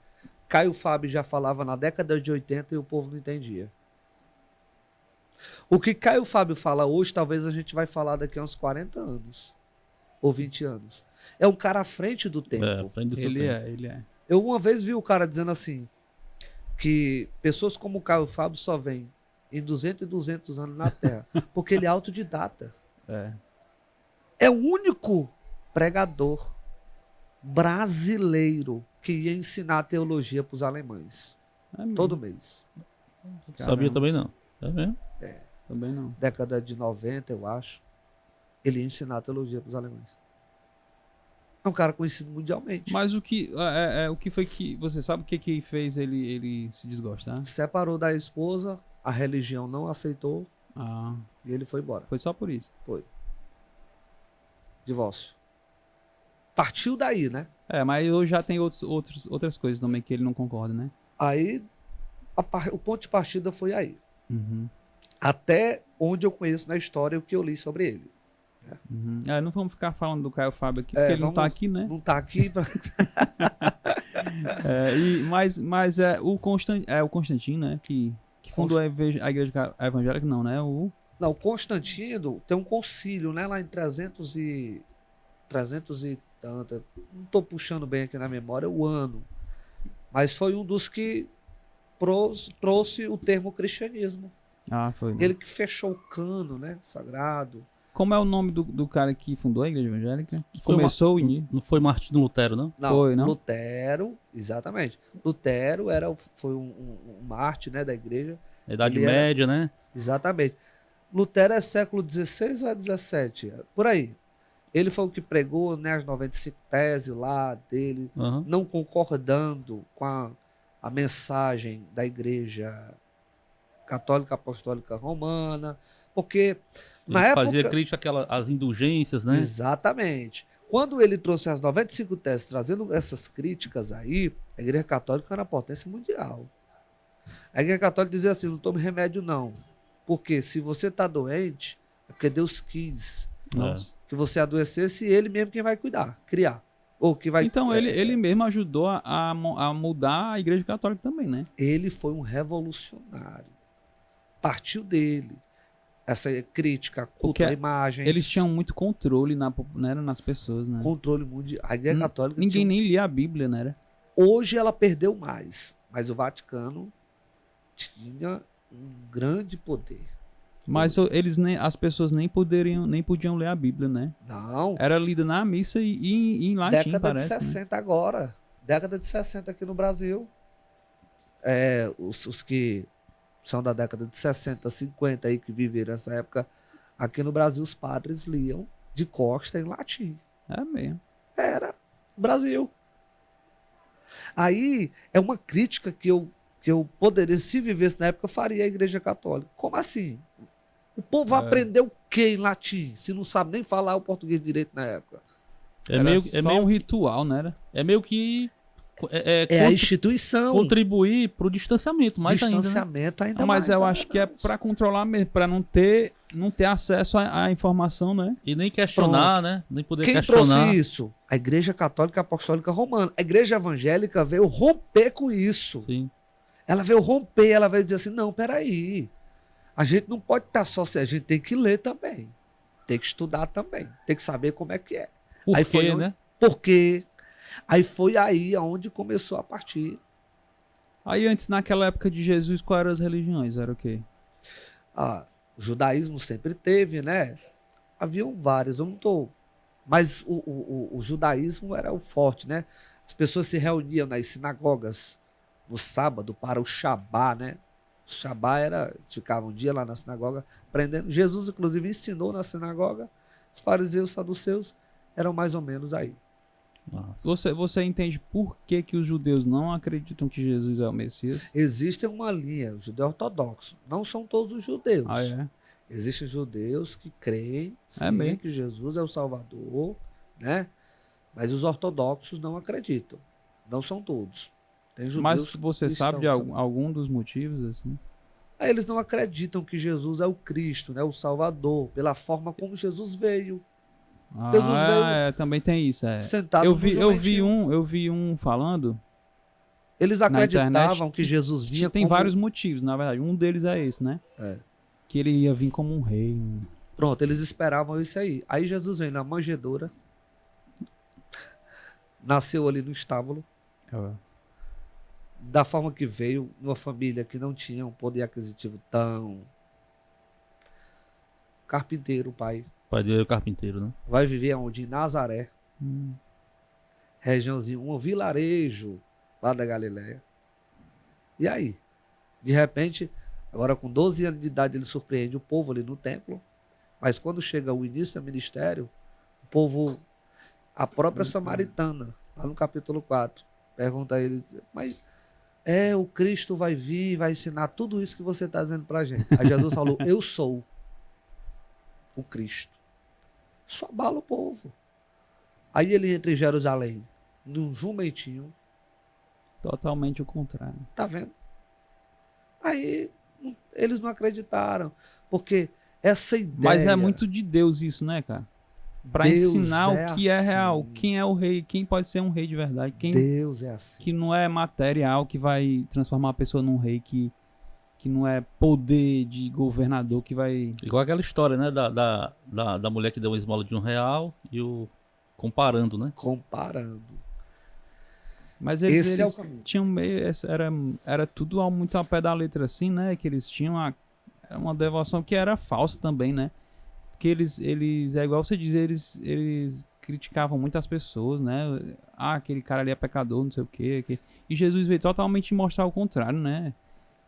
Caio Fábio já falava na década de 80 e o povo não entendia. O que Caio Fábio fala hoje, talvez a gente vai falar daqui a uns 40 anos. Ou 20 anos. É um cara à frente do tempo. É, frente do seu tempo. Ele é. Eu uma vez vi o cara dizendo assim, que pessoas como o Caio Fábio só vêm em 200 e 200 anos na Terra, porque ele é autodidata. É o único pregador brasileiro que ia ensinar teologia para os alemães. Todo mês. Sabia também não. É mesmo? Também não. Década de 90, eu acho. Ele ia ensinar teologia para os alemães. É um cara conhecido mundialmente. Mas o que foi que... Você sabe o que fez ele se desgostar? Separou da esposa, a religião não aceitou. Ah, E ele foi embora. foi só por isso. Foi. Divórcio. Partiu daí, né? Mas hoje já tem outras coisas também que ele não concorda, né? Aí o ponto de partida foi aí. Uhum. Até onde eu conheço na história o que eu li sobre ele. Uhum. Não vamos ficar falando do Caio Fábio aqui, porque ele não tá aqui, né? Não tá aqui. Mas o Constantino, né? Que fundou a igreja evangélica, não, né? Não, o Constantino tem um concílio, né? Lá em 300 e tanta. Não estou puxando bem aqui na memória o ano. Mas foi um dos que trouxe o termo cristianismo. Ah, foi. Ele que fechou o cano, né? Sagrado. Como é o nome do cara que fundou a igreja evangélica? Que começou o início? Não foi Martinho Lutero, não? Não, foi, não? Lutero, exatamente. Lutero foi um mártir, né, da igreja. Na Idade Média, né? Exatamente. Lutero é século XVI ou é 17? Por aí. Ele foi o que pregou, né, as 95 teses lá dele, não concordando com a mensagem da igreja católica apostólica romana, porque na época fazia crítica às indulgências, né? Exatamente. Quando ele trouxe as 95 teses, trazendo essas críticas aí, a igreja católica era uma potência mundial. A igreja católica dizia assim, não tome remédio não, porque se você está doente, é porque Deus quis que você adoecesse e ele mesmo quem vai cuidar, criar. Ou que vai, então ele mesmo ajudou a mudar a igreja católica também, né? Ele foi um revolucionário. Partiu dele. Essa crítica, culto a imagens. Eles tinham muito controle nas pessoas, né? Controle mundial. A igreja católica ninguém nem lia a Bíblia, né? Hoje ela perdeu mais, mas o Vaticano tinha um grande poder. Mas as pessoas nem podiam ler a Bíblia, né? Não. Era lida na missa e em latim, década parece. Década de 60 né? agora. Década de 60 aqui no Brasil. Os que são da década de 60, 50 aí que viveram essa época, aqui no Brasil os padres liam de costa em latim. É mesmo. Era Brasil. Aí é uma crítica que eu poderia, se vivesse na época, eu faria a igreja católica. Como assim? O povo aprendeu o que em latim, se não sabe nem falar o português direito na época? É meio um ritual, né? É meio que... a instituição. Contribuir para o distanciamento, mais distanciamento ainda. Né? Mas eu acho que é para controlar mesmo, para não ter acesso à informação, né? E nem questionar, né? Nem poder Quem questionar. Quem trouxe isso? A Igreja Católica Apostólica Romana. A Igreja Evangélica veio romper com isso. Sim. Ela veio romper, ela veio dizer assim, não, peraí. A gente não pode estar só assim, a gente tem que ler também. Tem que estudar também. Tem que saber como é que é. Por quê, né? Por quê? Aí foi aí onde começou a partir. Aí antes, naquela época de Jesus, quais eram as religiões? Era o quê? O judaísmo sempre teve, né? Haviam várias, eu não estou... Mas o judaísmo era o forte, né? As pessoas se reuniam nas sinagogas no sábado para o Shabá, né? O Shabá ficavam um dia lá na sinagoga aprendendo. Jesus, inclusive, ensinou na sinagoga. Os fariseus, saduceus eram mais ou menos aí. Você entende por que os judeus não acreditam que Jesus é o Messias? Existe uma linha, o judeu ortodoxo. Não são todos os judeus. Existem judeus que creem sim, que Jesus é o Salvador, né? Mas os ortodoxos não acreditam. Não são todos. Tem judeus. Mas você sabe de algum dos motivos, assim? Eles não acreditam que Jesus é o Cristo, né? O Salvador, pela forma como Jesus veio. Jesus veio também tem isso. Sentado eu vi um falando. Eles acreditavam que Jesus vinha tem vários motivos, na verdade. Um deles é esse, né? Que ele ia vir como um rei. Pronto, eles esperavam isso aí. Aí Jesus vem na manjedoura. Nasceu ali no estábulo. Da forma que veio, numa família que não tinha um poder aquisitivo tão... Carpinteiro, pai. Pai dele é carpinteiro, né? Vai viver onde? Em Nazaré. Regiãozinho, um vilarejo lá da Galileia. E aí? De repente, agora com 12 anos de idade, ele surpreende o povo ali no templo. Mas quando chega o início do ministério, o povo, a própria samaritana, lá no capítulo 4, pergunta a ele, mas o Cristo vai vir, vai ensinar tudo isso que você está dizendo para a gente. Aí Jesus falou, eu sou o Cristo. Só abala o povo. Aí ele entra em Jerusalém, num jumentinho. Totalmente o contrário. Tá vendo? Aí eles não acreditaram, porque essa ideia... Mas é muito de Deus isso, né, cara? Pra Deus ensinar é o que é real, assim. quem é o rei, quem pode ser um rei de verdade, quem Deus é assim. que não é material que vai transformar a pessoa num rei, que não é poder de governador que vai... Igual aquela história, né? Da mulher que deu uma esmola de R$1 e o... Comparando, né? Comparando. Mas Esse é o eles caminho. tinham meio... Era tudo muito ao pé da letra assim, né? Que eles tinham uma devoção que era falsa também, né? Porque eles é igual você diz, eles criticavam muito as pessoas, né? Ah, aquele cara ali é pecador, não sei o quê. E Jesus veio totalmente mostrar o contrário, né?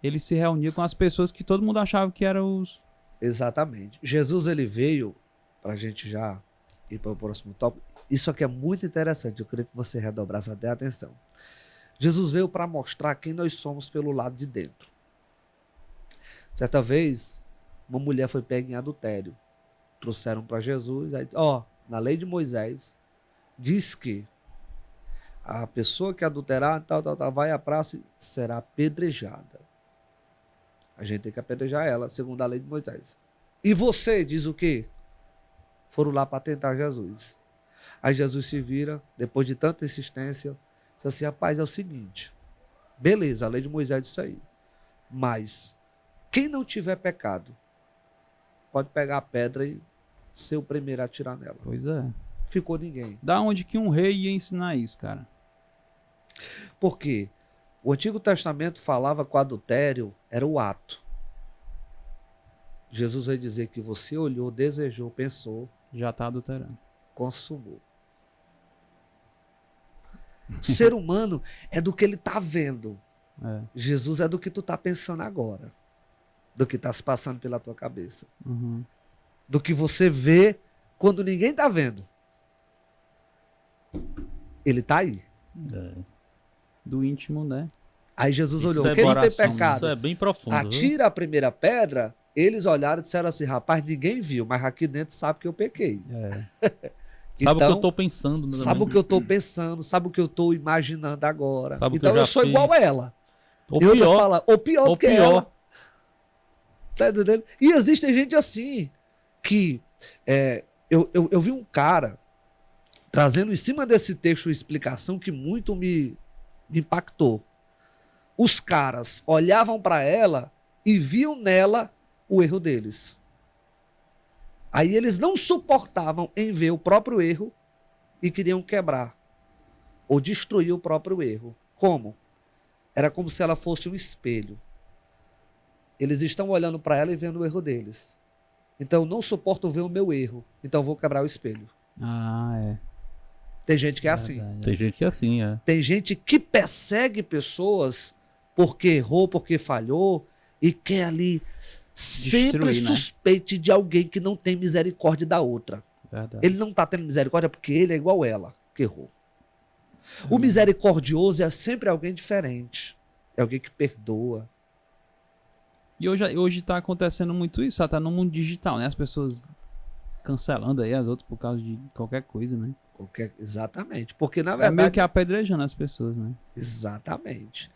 Ele se reunia com as pessoas que todo mundo achava que eram os... Exatamente. Jesus, ele veio, para a gente já ir para o próximo tópico. Isso aqui é muito interessante, eu queria que você redobrasse até a atenção. Jesus veio para mostrar quem nós somos pelo lado de dentro. Certa vez, uma mulher foi pega em adultério. Trouxeram para Jesus, aí, na lei de Moisés, diz que a pessoa que adulterar, vai à praça e será apedrejada. A gente tem que apedrejar ela, segundo a lei de Moisés. E você diz o quê? Foram lá para tentar Jesus. Aí Jesus se vira, depois de tanta insistência, diz assim, rapaz, é o seguinte, beleza, a lei de Moisés diz isso aí, mas quem não tiver pecado, pode pegar a pedra e ser o primeiro a atirar nela. Pois é. Ficou ninguém. Da onde que um rei ia ensinar isso, cara? Porque o Antigo Testamento falava que o adultério era o ato. Jesus vai dizer que você olhou, desejou, pensou, Já tá adulterando. consumou. O ser humano é do que ele está vendo. É. Jesus é do que tu está pensando agora. Do que está se passando pela tua cabeça. Uhum. Do que você vê quando ninguém está vendo. Ele está aí. É. Do íntimo, né? Aí Jesus Isso olhou, é quem não tem coração, pecado, Isso é bem profundo. viu? atira a primeira pedra. Eles olharam e disseram assim, rapaz, ninguém viu, mas aqui dentro sabe que eu pequei. É. Sabe o que Então, eu tô pensando? Né, sabe o também? que eu estou pensando, sabe o que eu estou imaginando agora. Sabe o que Então eu já eu sou fiz. igual a ela. Ou Em outras pior, palavras, ou pior ou do que pior. ela. Tá entendendo? E existe gente assim, que eu vi um cara trazendo em cima desse texto uma explicação que muito me impactou. Os caras olhavam para ela e viam nela o erro deles. Aí eles não suportavam em ver o próprio erro e queriam quebrar ou destruir o próprio erro. Como? Era como se ela fosse um espelho. Eles estão olhando para ela e vendo o erro deles. Então, eu não suporto ver o meu erro. Então, eu vou quebrar o espelho. Ah, é. Tem gente que é assim. Verdade. Tem gente que é assim, é. Tem gente que persegue pessoas porque errou, porque falhou e quer ali sempre Destruir, né? suspeite de alguém que não tem misericórdia da outra. Verdade. Ele não está tendo misericórdia porque ele é igual ela, que errou. O misericordioso é sempre alguém diferente. É alguém que perdoa. E hoje tá acontecendo muito isso, tá no mundo digital, né? As pessoas cancelando aí as outras por causa de qualquer coisa, né? Exatamente. Porque, na É verdade... meio que apedrejando as pessoas, né? Exatamente.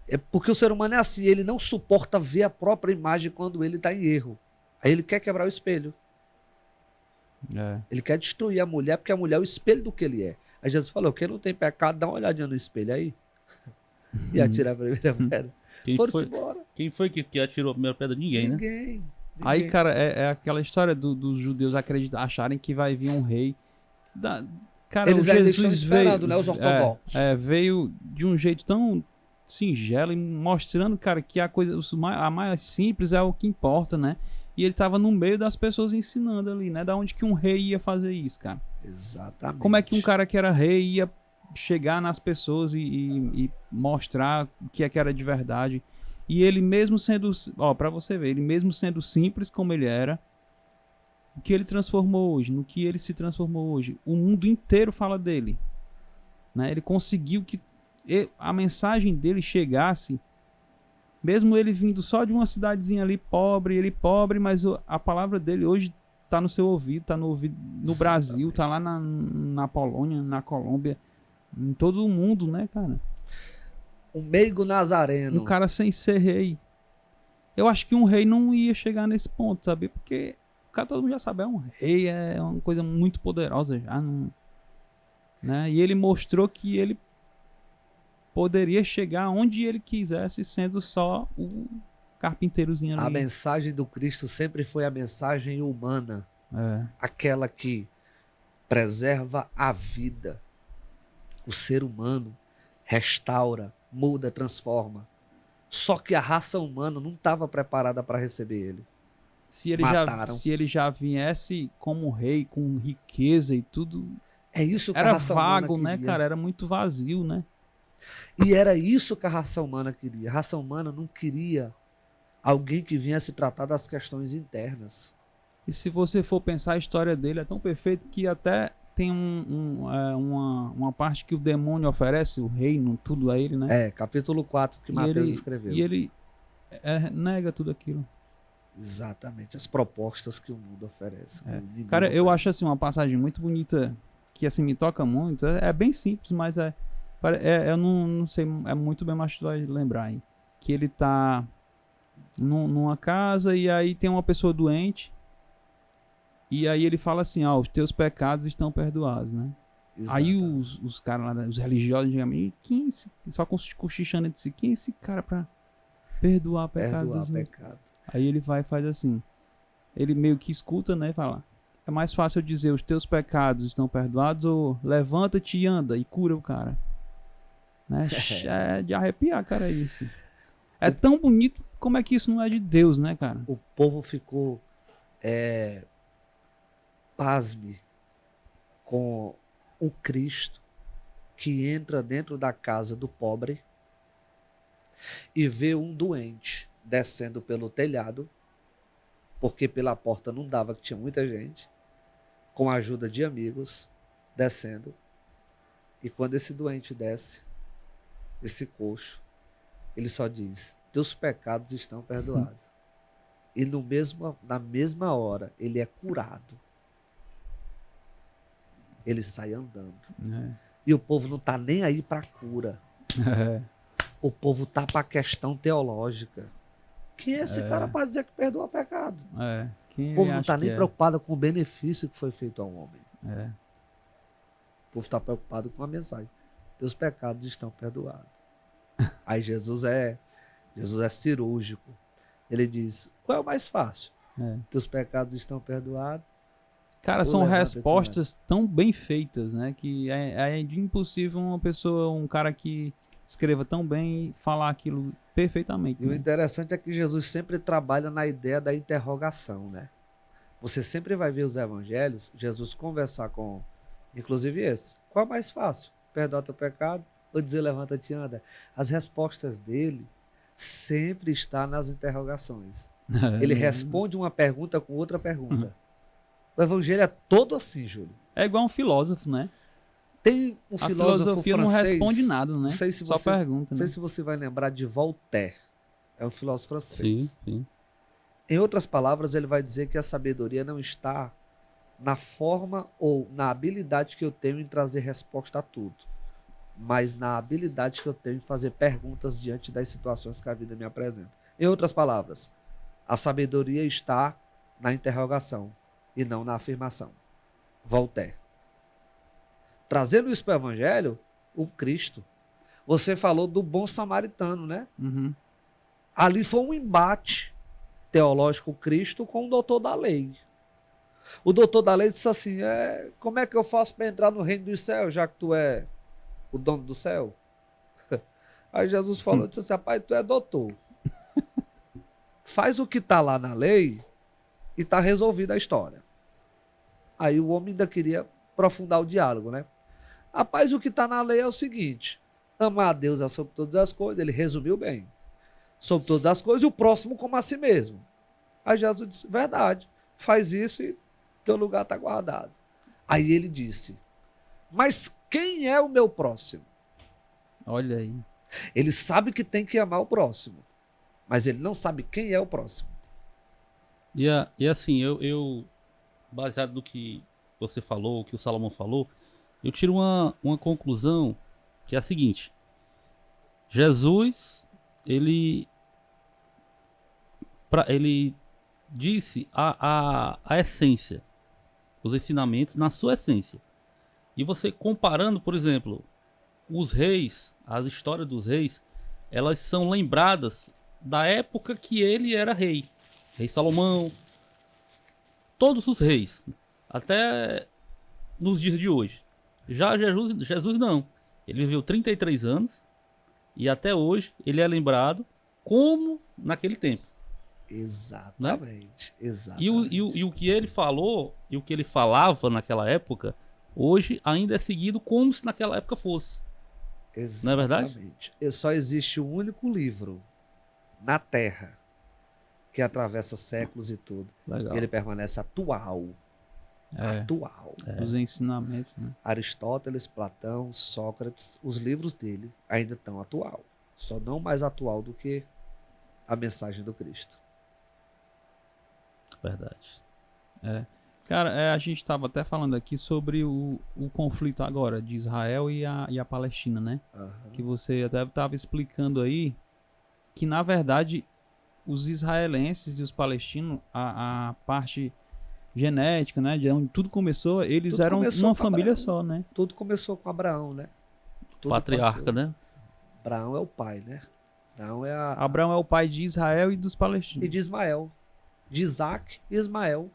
É porque o ser humano é assim, ele não suporta ver a própria imagem quando ele está em erro. Aí ele quer quebrar o espelho. É. Ele quer destruir a mulher, porque a mulher é o espelho do que ele é. Aí Jesus falou, quem não tem pecado, dá uma olhadinha no espelho aí. E atira a primeira pedra. Foram-se embora. Quem foi que atirou a primeira pedra? Ninguém, né? Ninguém. Aí, cara, é aquela história dos judeus acharem que vai vir um rei. Cara, Eles o ainda Jesus estão esperando, veio, né, os ortodoxos. veio de um jeito tão singelo e mostrando, cara, que a mais simples é o que importa, né? E ele tava no meio das pessoas ensinando ali, né? Da onde que um rei ia fazer isso, cara? Exatamente. Como é que um cara que era rei ia chegar nas pessoas e mostrar o que é que era de verdade? E ele mesmo sendo, pra você ver, ele mesmo sendo simples como ele era, o que ele transformou hoje, no que ele se transformou hoje, o mundo inteiro fala dele, né? Ele conseguiu que a mensagem dele chegasse, mesmo ele vindo só de uma cidadezinha ali pobre, mas a palavra dele hoje tá no seu ouvido, tá no ouvido no Brasil, tá lá na Polônia, na Colômbia, em todo o mundo, né, cara? Um meigo nazareno. Um cara sem ser rei. Eu acho que um rei não ia chegar nesse ponto, sabe? Porque o cara, todo mundo já sabe, é um rei, é uma coisa muito poderosa já, não, né? E ele mostrou que ele poderia chegar onde ele quisesse, sendo só o carpinteirozinho ali. A mensagem do Cristo sempre foi a mensagem humana. Aquela que preserva a vida. O ser humano restaura, muda, transforma. Só que a raça humana não estava preparada para receber ele. Se ele já viesse como rei, com riqueza e tudo... É isso que era a raça vago, humana né, queria. cara? Era muito vazio, né? E era isso que a raça humana queria. A raça humana não queria alguém que viesse tratar das questões internas. E se você for pensar, a história dele é tão perfeita que até tem uma parte que o demônio oferece, o reino, tudo a ele, né? Capítulo 4 que Mateus escreveu. E ele nega tudo aquilo. Exatamente, as propostas que o mundo oferece. Cara, eu acho assim uma passagem muito bonita, que assim me toca muito. É bem simples, mas eu não sei, é muito bem, mas tu vai lembrar aí. Que ele tá numa casa e aí tem uma pessoa doente. E aí ele fala assim, os teus pecados estão perdoados, né? Exatamente. Aí os caras lá, os religiosos, quem só cochichando entre si, quem é esse cara pra perdoar pecados? Pecado. Aí ele vai e faz assim, ele meio que escuta, né, e fala, é mais fácil eu dizer os teus pecados estão perdoados ou levanta-te e anda e cura o cara. Né? É de arrepiar, cara, isso. É tão bonito, como é que isso não é de Deus, né, cara? O povo ficou pasme com o Cristo que entra dentro da casa do pobre e vê um doente descendo pelo telhado, porque pela porta não dava, que tinha muita gente, com a ajuda de amigos, descendo. E quando esse doente desce, esse coxo, ele só diz, teus pecados estão perdoados. E na mesma hora, ele é curado. Ele sai andando. E o povo não está nem aí para a cura. O povo está para a questão teológica. Quem é esse cara para dizer que perdoa pecado? O povo não está nem preocupado com o benefício que foi feito ao homem. O povo está preocupado com a mensagem. Teus pecados estão perdoados. Aí Jesus é cirúrgico. Ele diz, qual é o mais fácil? Teus pecados estão perdoados. Cara, são respostas tão bem feitas, né? Que é impossível uma pessoa, um cara que escreva tão bem e falar aquilo perfeitamente. E o interessante é que Jesus sempre trabalha na ideia da interrogação, né? Você sempre vai ver os evangelhos, Jesus conversar com, inclusive esse, qual é mais fácil? Perdoar teu pecado ou dizer levanta-te e anda? As respostas dele sempre estão nas interrogações. Ele responde uma pergunta com outra pergunta. O evangelho é todo assim, Júlio. É igual um filósofo, né? Tem um filósofo filosofia francês, não responde nada, né? Só pergunta. Não sei se você vai lembrar de Voltaire. É um filósofo francês. Sim. Em outras palavras, ele vai dizer que a sabedoria não está na forma ou na habilidade que eu tenho em trazer resposta a tudo, mas na habilidade que eu tenho em fazer perguntas diante das situações que a vida me apresenta. Em outras palavras, a sabedoria está na interrogação e não na afirmação. Voltaire. Trazendo isso para o evangelho, o Cristo. Você falou do bom samaritano, né? Ali foi um embate teológico Cristo com o doutor da lei. O doutor da lei disse assim, como é que eu faço para entrar no reino dos céus, já que tu é o dono do céu? Aí Jesus falou, disse assim, rapaz, tu é doutor. Faz o que está lá na lei e está resolvida a história. Aí o homem ainda queria aprofundar o diálogo, né? Rapaz, o que está na lei é o seguinte, amar a Deus é sobre todas as coisas, ele resumiu bem. Sobre todas as coisas, e o próximo como a si mesmo. Aí Jesus disse, verdade, faz isso e teu lugar está guardado. Aí ele disse, mas quem é o meu próximo? Olha aí. Ele sabe que tem que amar o próximo, mas ele não sabe quem é o próximo. E assim, eu, baseado no que você falou, o que o Salomão falou, eu tiro uma conclusão que é a seguinte. Jesus, ele disse a essência, os ensinamentos na sua essência. E você comparando, por exemplo, os reis, as histórias dos reis, elas são lembradas da época que ele era rei. Rei Salomão, todos os reis, até nos dias de hoje. Já Jesus não. Ele viveu 33 anos e até hoje ele é lembrado como naquele tempo. Exatamente. Né? Exatamente. E o que ele falou e o que ele falava naquela época, hoje ainda é seguido como se naquela época fosse. Exatamente. Não é verdade? E só existe um único livro na Terra que atravessa séculos e tudo. Legal. Ele permanece atual. Atual. Os ensinamentos, né? Aristóteles, Platão, Sócrates, os livros dele ainda estão atual. Só não mais atual do que a mensagem do Cristo. Verdade. Cara, a gente estava até falando aqui sobre o conflito agora de Israel e a Palestina, né? Uhum. Que você até estava explicando aí que, na verdade, os israelenses e os palestinos, a parte genética, né? De onde tudo começou, eles Tudo eram começou uma com família Abraão. só, né? Tudo começou com Abraão, né? Tudo Patriarca, partiu. né? Abraão é o pai, né? Abraão é Abraão é o pai de Israel e dos e palestinos. de Ismael. De Isaac e Ismael.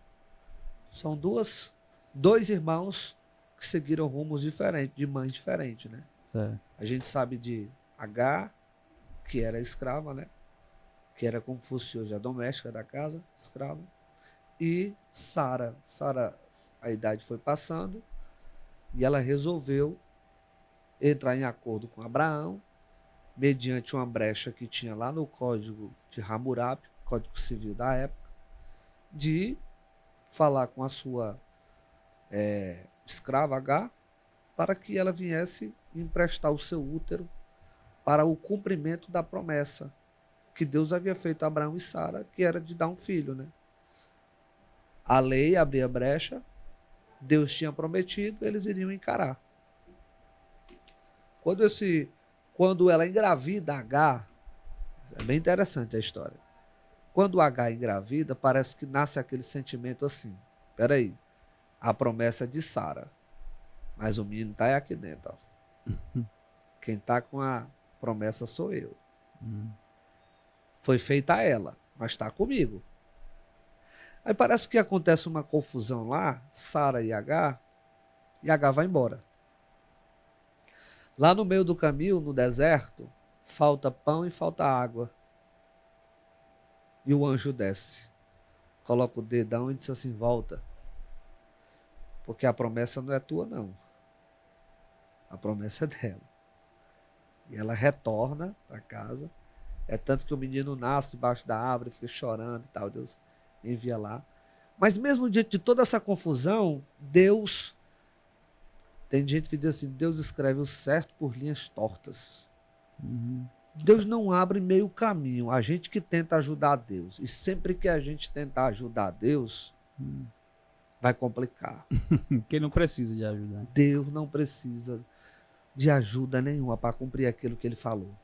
São dois irmãos que seguiram rumos diferentes, de mães diferentes, né? Certo. A gente sabe de Agar, que era escrava, né? Que era como fosse hoje a doméstica da casa, escrava. E Sara. Sara, a idade foi passando e ela resolveu entrar em acordo com Abraão, mediante uma brecha que tinha lá no Código de Hammurabi, Código Civil da época, de falar com a sua escrava Agar para que ela viesse emprestar o seu útero para o cumprimento da promessa que Deus havia feito a Abraão e Sara, que era de dar um filho, né? A lei abria brecha, Deus tinha prometido, eles iriam encarar. Quando ela engravida Agar, é bem interessante a história. Quando Agar engravida, parece que nasce aquele sentimento assim. Peraí, a promessa é de Sara, mas o menino está aqui dentro. Ó. Quem está com a promessa sou eu. Foi feita a ela, mas está comigo. Aí parece que acontece uma confusão lá, Sara e Agar vai embora. Lá no meio do caminho, no deserto, falta pão e falta água. E o anjo desce, coloca o dedão e diz assim, volta. Porque a promessa não é tua, não. A promessa é dela. E ela retorna para casa. É tanto que o menino nasce debaixo da árvore, fica chorando e tal. Deus envia lá. Mas mesmo diante de toda essa confusão, Deus... Tem gente que diz assim, Deus escreve o certo por linhas tortas. Deus não abre meio caminho. A gente que tenta ajudar Deus. E sempre que a gente tentar ajudar Deus, vai complicar. Porque ele não precisa de ajuda. Deus não precisa de ajuda nenhuma para cumprir aquilo que ele falou.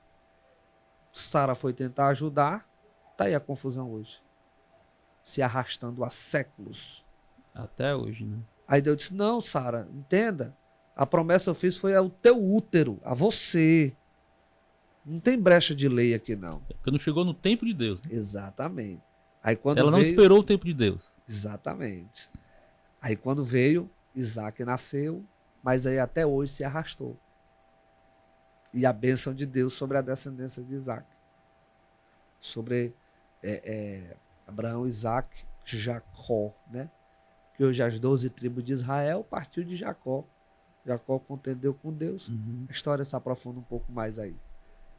Sara foi tentar ajudar, tá aí a confusão hoje. Se arrastando há séculos. Até hoje, né? Aí Deus disse, não, Sara, entenda. A promessa que eu fiz foi ao teu útero, a você. Não tem brecha de lei aqui, não. Porque não chegou no tempo de Deus. Né? Exatamente. Aí quando Ela não veio... esperou o tempo de Deus. Exatamente. Aí quando veio, Isaac nasceu, mas aí até hoje se arrastou. E a bênção de Deus sobre a descendência de Isaac. Sobre Abraão, Isaac, Jacó, né? Que hoje as 12 tribos de Israel partiu de Jacó. Jacó contendeu com Deus. A história se aprofunda um pouco mais aí.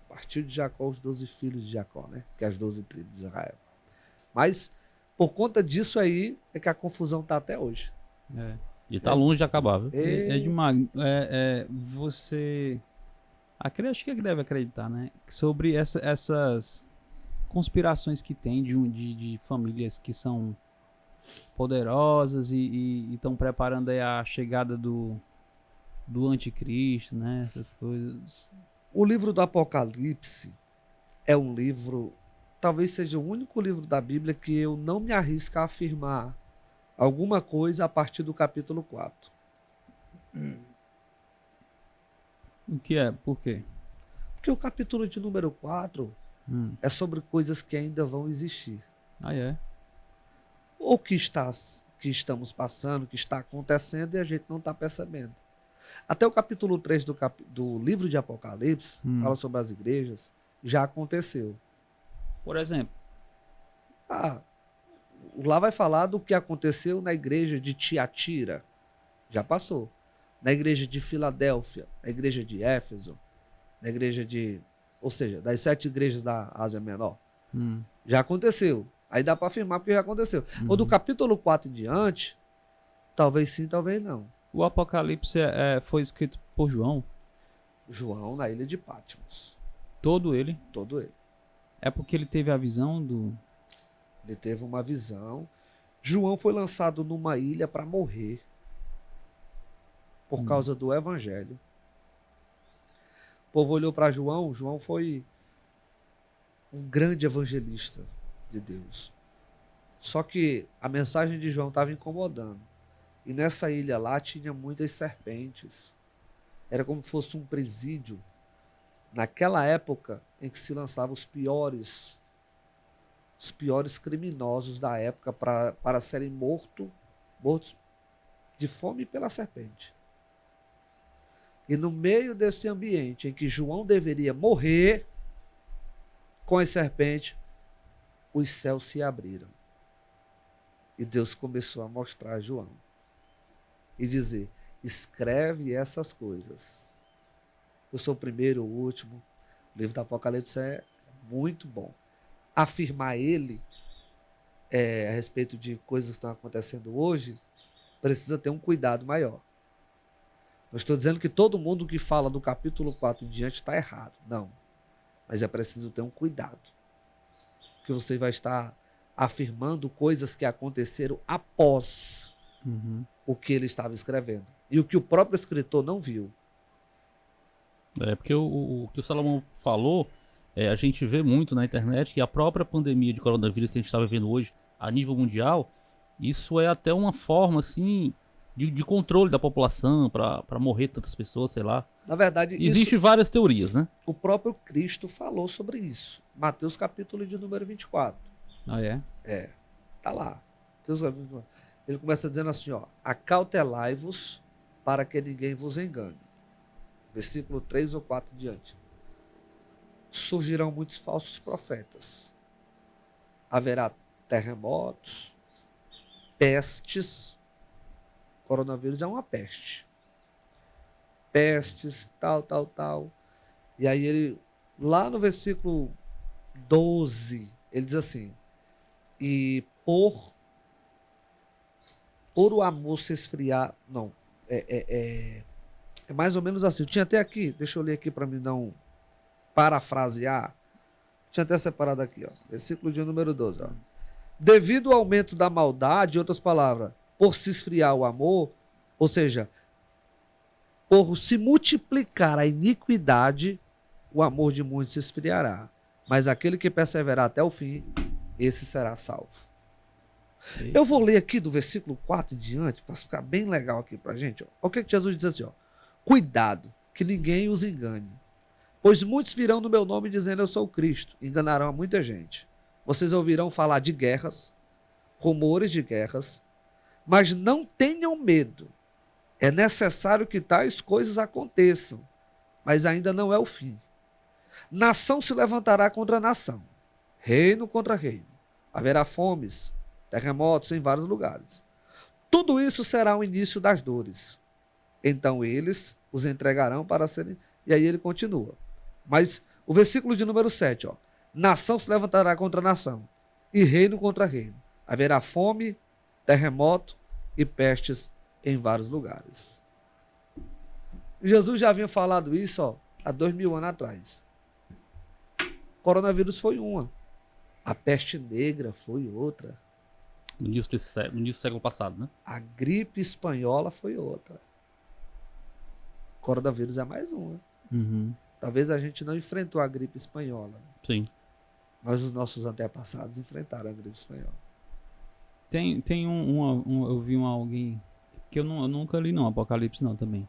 Partiu de Jacó os 12 filhos de Jacó, né? Que é as 12 tribos de Israel. Mas, por conta disso aí, é que a confusão está até hoje. E tá longe de acabar, viu? É demais. Você Acho que ele deve acreditar, né? Sobre essas conspirações que tem de famílias que são poderosas e estão preparando aí a chegada do anticristo, né? Essas coisas. O livro do Apocalipse é um livro, talvez seja o único livro da Bíblia que eu não me arrisco a afirmar alguma coisa a partir do capítulo 4. O que é? Por quê? Porque o capítulo de número 4 é sobre coisas que ainda vão existir. Ah, é? Ou que estamos passando, que está acontecendo e a gente não está percebendo. Até o capítulo 3 do livro de Apocalipse, fala sobre as igrejas, já aconteceu. Por exemplo? Lá vai falar do que aconteceu na igreja de Tiatira. Já passou. Na igreja de Filadélfia, na igreja de Éfeso, na igreja ou seja, das 7 igrejas da Ásia Menor. Já aconteceu. Aí dá para afirmar porque já aconteceu. Ou do capítulo 4 em diante, talvez sim, talvez não. O Apocalipse foi escrito por João? João na ilha de Patmos. Todo ele? Todo ele. É porque ele teve a visão do... Ele teve uma visão. João foi lançado numa ilha para morrer por causa do evangelho. O povo olhou para João. João foi um grande evangelista de Deus. Só que a mensagem de João estava incomodando. E nessa ilha lá tinha muitas serpentes. Era como se fosse um presídio. Naquela época em que se lançavam os piores criminosos da época para serem mortos de fome pela serpente. E no meio desse ambiente em que João deveria morrer com as serpentes, os céus se abriram. E Deus começou a mostrar a João e dizer: escreve essas coisas. Eu sou o primeiro, o último. O livro do Apocalipse é muito bom. Afirmar ele a respeito de coisas que estão acontecendo hoje, precisa ter um cuidado maior. Não estou dizendo que todo mundo que fala do capítulo 4 em diante está errado. Não. Mas é preciso ter um cuidado. Porque você vai estar afirmando coisas que aconteceram após o que ele estava escrevendo. E o que o próprio escritor não viu. Porque o que o Salomão falou, a gente vê muito na internet que a própria pandemia de coronavírus que a gente está vivendo hoje a nível mundial, isso é até uma forma assim de controle da população para morrer tantas pessoas, sei lá. Na verdade, existem várias teorias, né? O próprio Cristo falou sobre isso. Mateus capítulo de número 24. Ah, é? É. Tá lá. Ele começa dizendo assim, ó: acautelai-vos para que ninguém vos engane. Versículo 3 ou 4 diante. Surgirão muitos falsos profetas. Haverá terremotos, pestes. Coronavírus é uma peste. Pestes, tal. E aí ele, lá no versículo 12, ele diz assim: e por o amor se esfriar. Não, é mais ou menos assim. Eu tinha até aqui, deixa eu ler aqui para mim não parafrasear. Tinha até separado aqui, ó. Versículo de número 12, ó. Devido ao aumento da maldade, em outras palavras, por se esfriar o amor, ou seja, por se multiplicar a iniquidade, o amor de muitos se esfriará. Mas aquele que perseverar até o fim, esse será salvo. Eu vou ler aqui do versículo 4 em diante, para ficar bem legal aqui para a gente. Ó. O que Jesus diz assim, ó: cuidado, que ninguém os engane. Pois muitos virão no meu nome dizendo eu sou o Cristo. Enganarão a muita gente. Vocês ouvirão falar de guerras, rumores de guerras, mas não tenham medo. É necessário que tais coisas aconteçam, mas ainda não é o fim. Nação se levantará contra nação, reino contra reino. Haverá fomes, terremotos em vários lugares. Tudo isso será o início das dores. Então eles os entregarão para serem... E aí ele continua. Mas o versículo de número 7, ó: nação se levantará contra nação, e reino contra reino. Haverá fome, terremoto e pestes em vários lugares. Jesus já havia falado isso, ó, há 2000 anos atrás. Coronavírus foi uma. A peste negra foi outra. No início do século passado, né? A gripe espanhola foi outra. Coronavírus é mais uma. Uhum. Talvez a gente não enfrentou a gripe espanhola. Sim. Mas os nossos antepassados enfrentaram a gripe espanhola. Tem eu vi alguém que eu nunca li não, Apocalipse não também.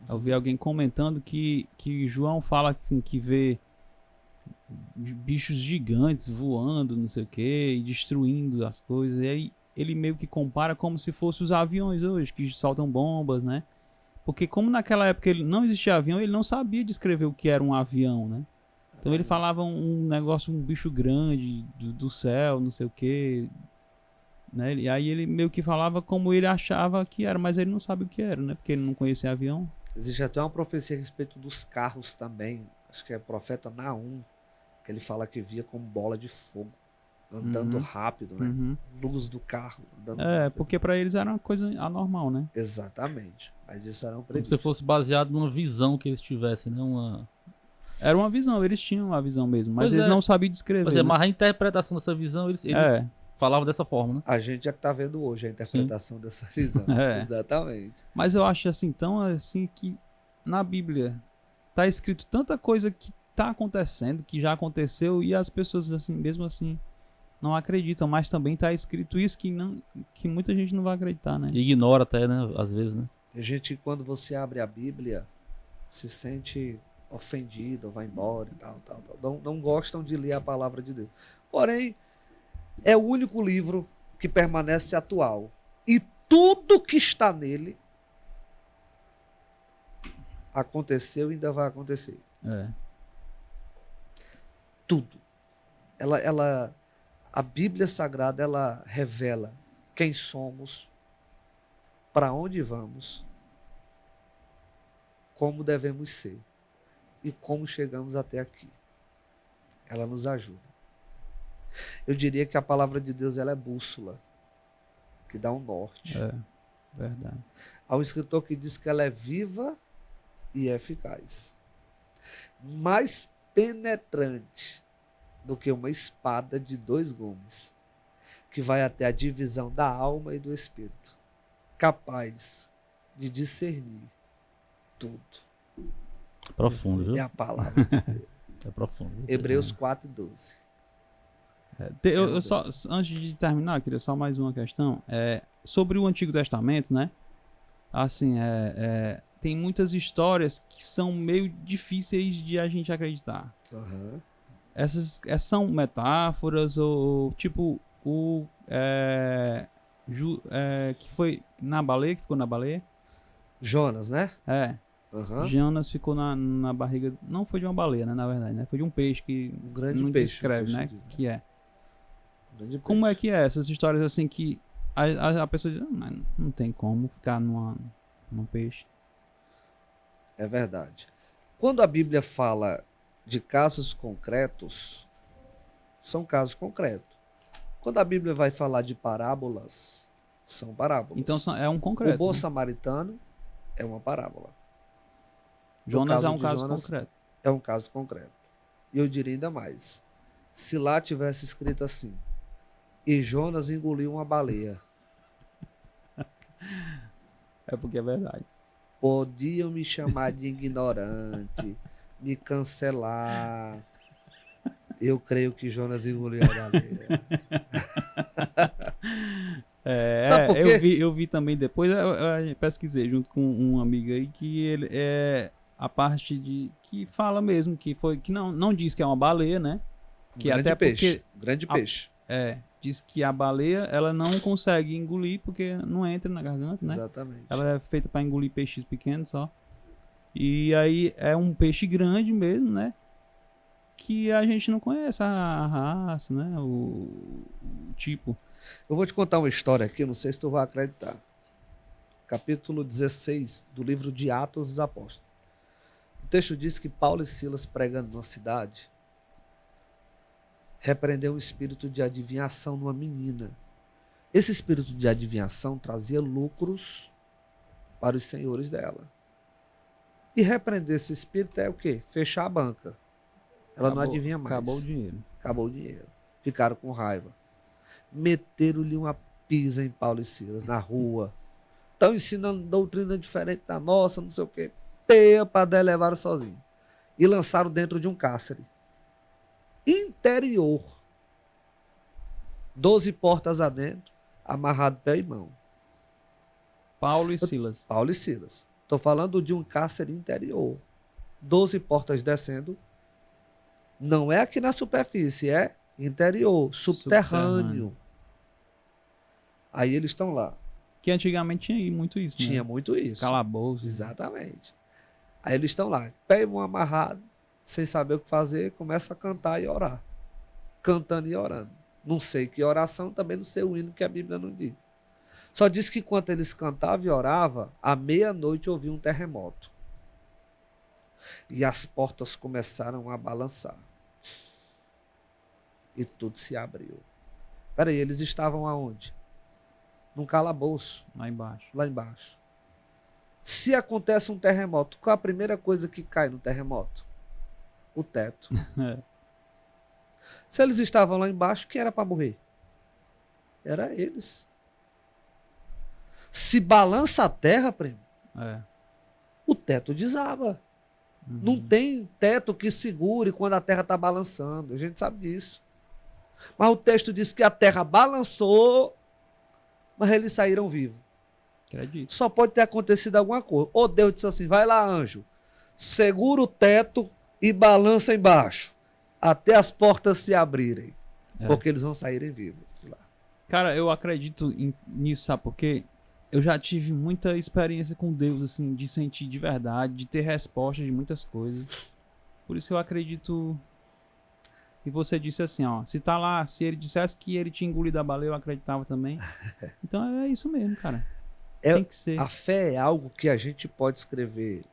Eu vi alguém comentando que João fala que vê bichos gigantes voando, não sei o que, e destruindo as coisas. E aí ele meio que compara como se fossem os aviões hoje, que soltam bombas, né? Porque como naquela época ele não existia avião, ele não sabia descrever o que era um avião, né? Então ele falava um negócio, um bicho grande do céu, não sei o que, né? E aí ele meio que falava como ele achava que era, mas ele não sabe o que era, né? Porque ele não conhecia avião. Existe até uma profecia a respeito dos carros também. Acho que é o profeta Naum, que ele fala que via como bola de fogo, andando rápido, né? Uhum. Luz do carro, andando É, rápido. porque pra eles era uma coisa anormal, né? Exatamente. Mas isso era um Como se previsto. fosse baseado numa visão que eles tivessem, né? Era uma visão, eles tinham uma visão mesmo, mas Pois eles é. não sabiam descrever. Mas é, né? mas a interpretação dessa visão, eles É. falavam dessa forma, né? A gente é que tá vendo hoje a interpretação dessa visão. É. Exatamente. Mas eu acho assim, tão assim que na Bíblia tá escrito tanta coisa que tá acontecendo, que já aconteceu, e as pessoas assim, mesmo assim, não acreditam, mas também tá escrito isso que muita gente não vai acreditar, né? E ignora até, né? Às vezes, né? A gente, quando você abre a Bíblia, se sente ofendido, vai embora e tal. Não gostam de ler a palavra de Deus. Porém, é o único livro que permanece atual. E tudo que está nele aconteceu e ainda vai acontecer. É. Tudo. A Bíblia Sagrada, ela revela quem somos, para onde vamos, como devemos ser e como chegamos até aqui. Ela nos ajuda. Eu diria que a palavra de Deus, ela é bússola, que dá um norte. É, verdade. Há um escritor que diz que ela é viva e eficaz, mais penetrante do que uma espada de 2 gumes, que vai até a divisão da alma e do espírito, capaz de discernir tudo. Profundo, viu? É a palavra de Deus. É profundo. Viu? Hebreus 4:12. Eu só, antes de terminar, eu queria só mais uma questão. Sobre o Antigo Testamento, né? Assim, tem muitas histórias que são meio difíceis de a gente acreditar. Uhum. Essas são metáforas ou tipo que foi na baleia, que ficou na baleia. Jonas, né? Uhum. Jonas ficou na barriga, não foi de uma baleia, né, na verdade, né? Foi de um peixe que Um grande não peixe. descreve, o né? texto diz, Que é. Um grande Como é peixe. que é essas histórias assim que a pessoa diz, não tem como ficar num peixe. É verdade. Quando a Bíblia fala de casos concretos, são casos concretos. Quando a Bíblia vai falar de parábolas, são parábolas. Então é um concreto. O bom né? samaritano é uma parábola. Jonas caso é um de caso Jonas, concreto. É um caso concreto. E eu diria ainda mais. Se lá tivesse escrito assim, e Jonas engoliu uma baleia, É porque é verdade. podiam me chamar de ignorante, me cancelar. Eu creio que Jonas engoliu a baleia. Sabe por quê? Eu vi também depois, eu pesquisei junto com um amigo aí que ele a parte de que fala mesmo que não diz que é uma baleia, né? Que grande até peixe. porque Grande peixe. diz que a baleia ela não consegue engolir porque não entra na garganta, né? Exatamente. Ela é feita para engolir peixes pequenos só. E aí é um peixe grande mesmo, né? Que a gente não conhece a raça, né? O tipo. Eu vou te contar uma história aqui, não sei se tu vai acreditar. Capítulo 16 do livro de Atos dos Apóstolos. O texto diz que Paulo e Silas, pregando numa cidade, repreendeu um espírito de adivinhação numa menina. Esse espírito de adivinhação trazia lucros para os senhores dela. E repreender esse espírito é o quê? Fechar a banca. Ela não adivinha mais. Acabou o dinheiro. Acabou o dinheiro. Ficaram com raiva. Meteram-lhe uma pisa em Paulo e Silas, na rua. Estão ensinando doutrina diferente da nossa, não sei o quê. Peia para levaram sozinho. E lançaram dentro de um cárcere. Interior. 12 portas adentro, amarrado pé e mão. Paulo e Silas. Paulo e Silas. Estou falando de um cárcere interior. 12 portas descendo. Não é aqui na superfície, é interior, subterrâneo. Aí eles estão lá. Que antigamente tinha muito isso, né? Tinha muito isso. Calabouço. Exatamente. Aí eles estão lá, pé e mão amarrado, sem saber o que fazer, começa a cantar e orar. Cantando e orando. Não sei que oração, também não sei o hino que a Bíblia não diz. Só diz que enquanto eles cantavam e oravam, à meia-noite ouviu um terremoto. E as portas começaram a balançar. E tudo se abriu. Peraí, eles estavam aonde? Num calabouço. Lá embaixo. Lá embaixo. Se acontece um terremoto, qual a primeira coisa que cai no terremoto? O teto. Se eles estavam lá embaixo, quem era para morrer? Era eles. Se balança a terra, primo, o teto desaba. Não tem teto que segure quando a terra está balançando. A gente sabe disso. Mas o texto diz que a terra balançou, mas eles saíram vivos. Acredito. Só pode ter acontecido alguma coisa. Ou Deus disse assim, vai lá, anjo, segura o teto e balança embaixo, até as portas se abrirem, porque eles vão saírem vivos de lá. Cara, eu acredito nisso, sabe por quê? Eu já tive muita experiência com Deus, assim, de sentir de verdade, de ter respostas de muitas coisas. Por isso eu acredito. E você disse assim, ó, se tá lá, se ele dissesse que ele tinha engolido a baleia, eu acreditava também. Então é isso mesmo, cara. Tem que ser. A fé é algo que a gente pode escrever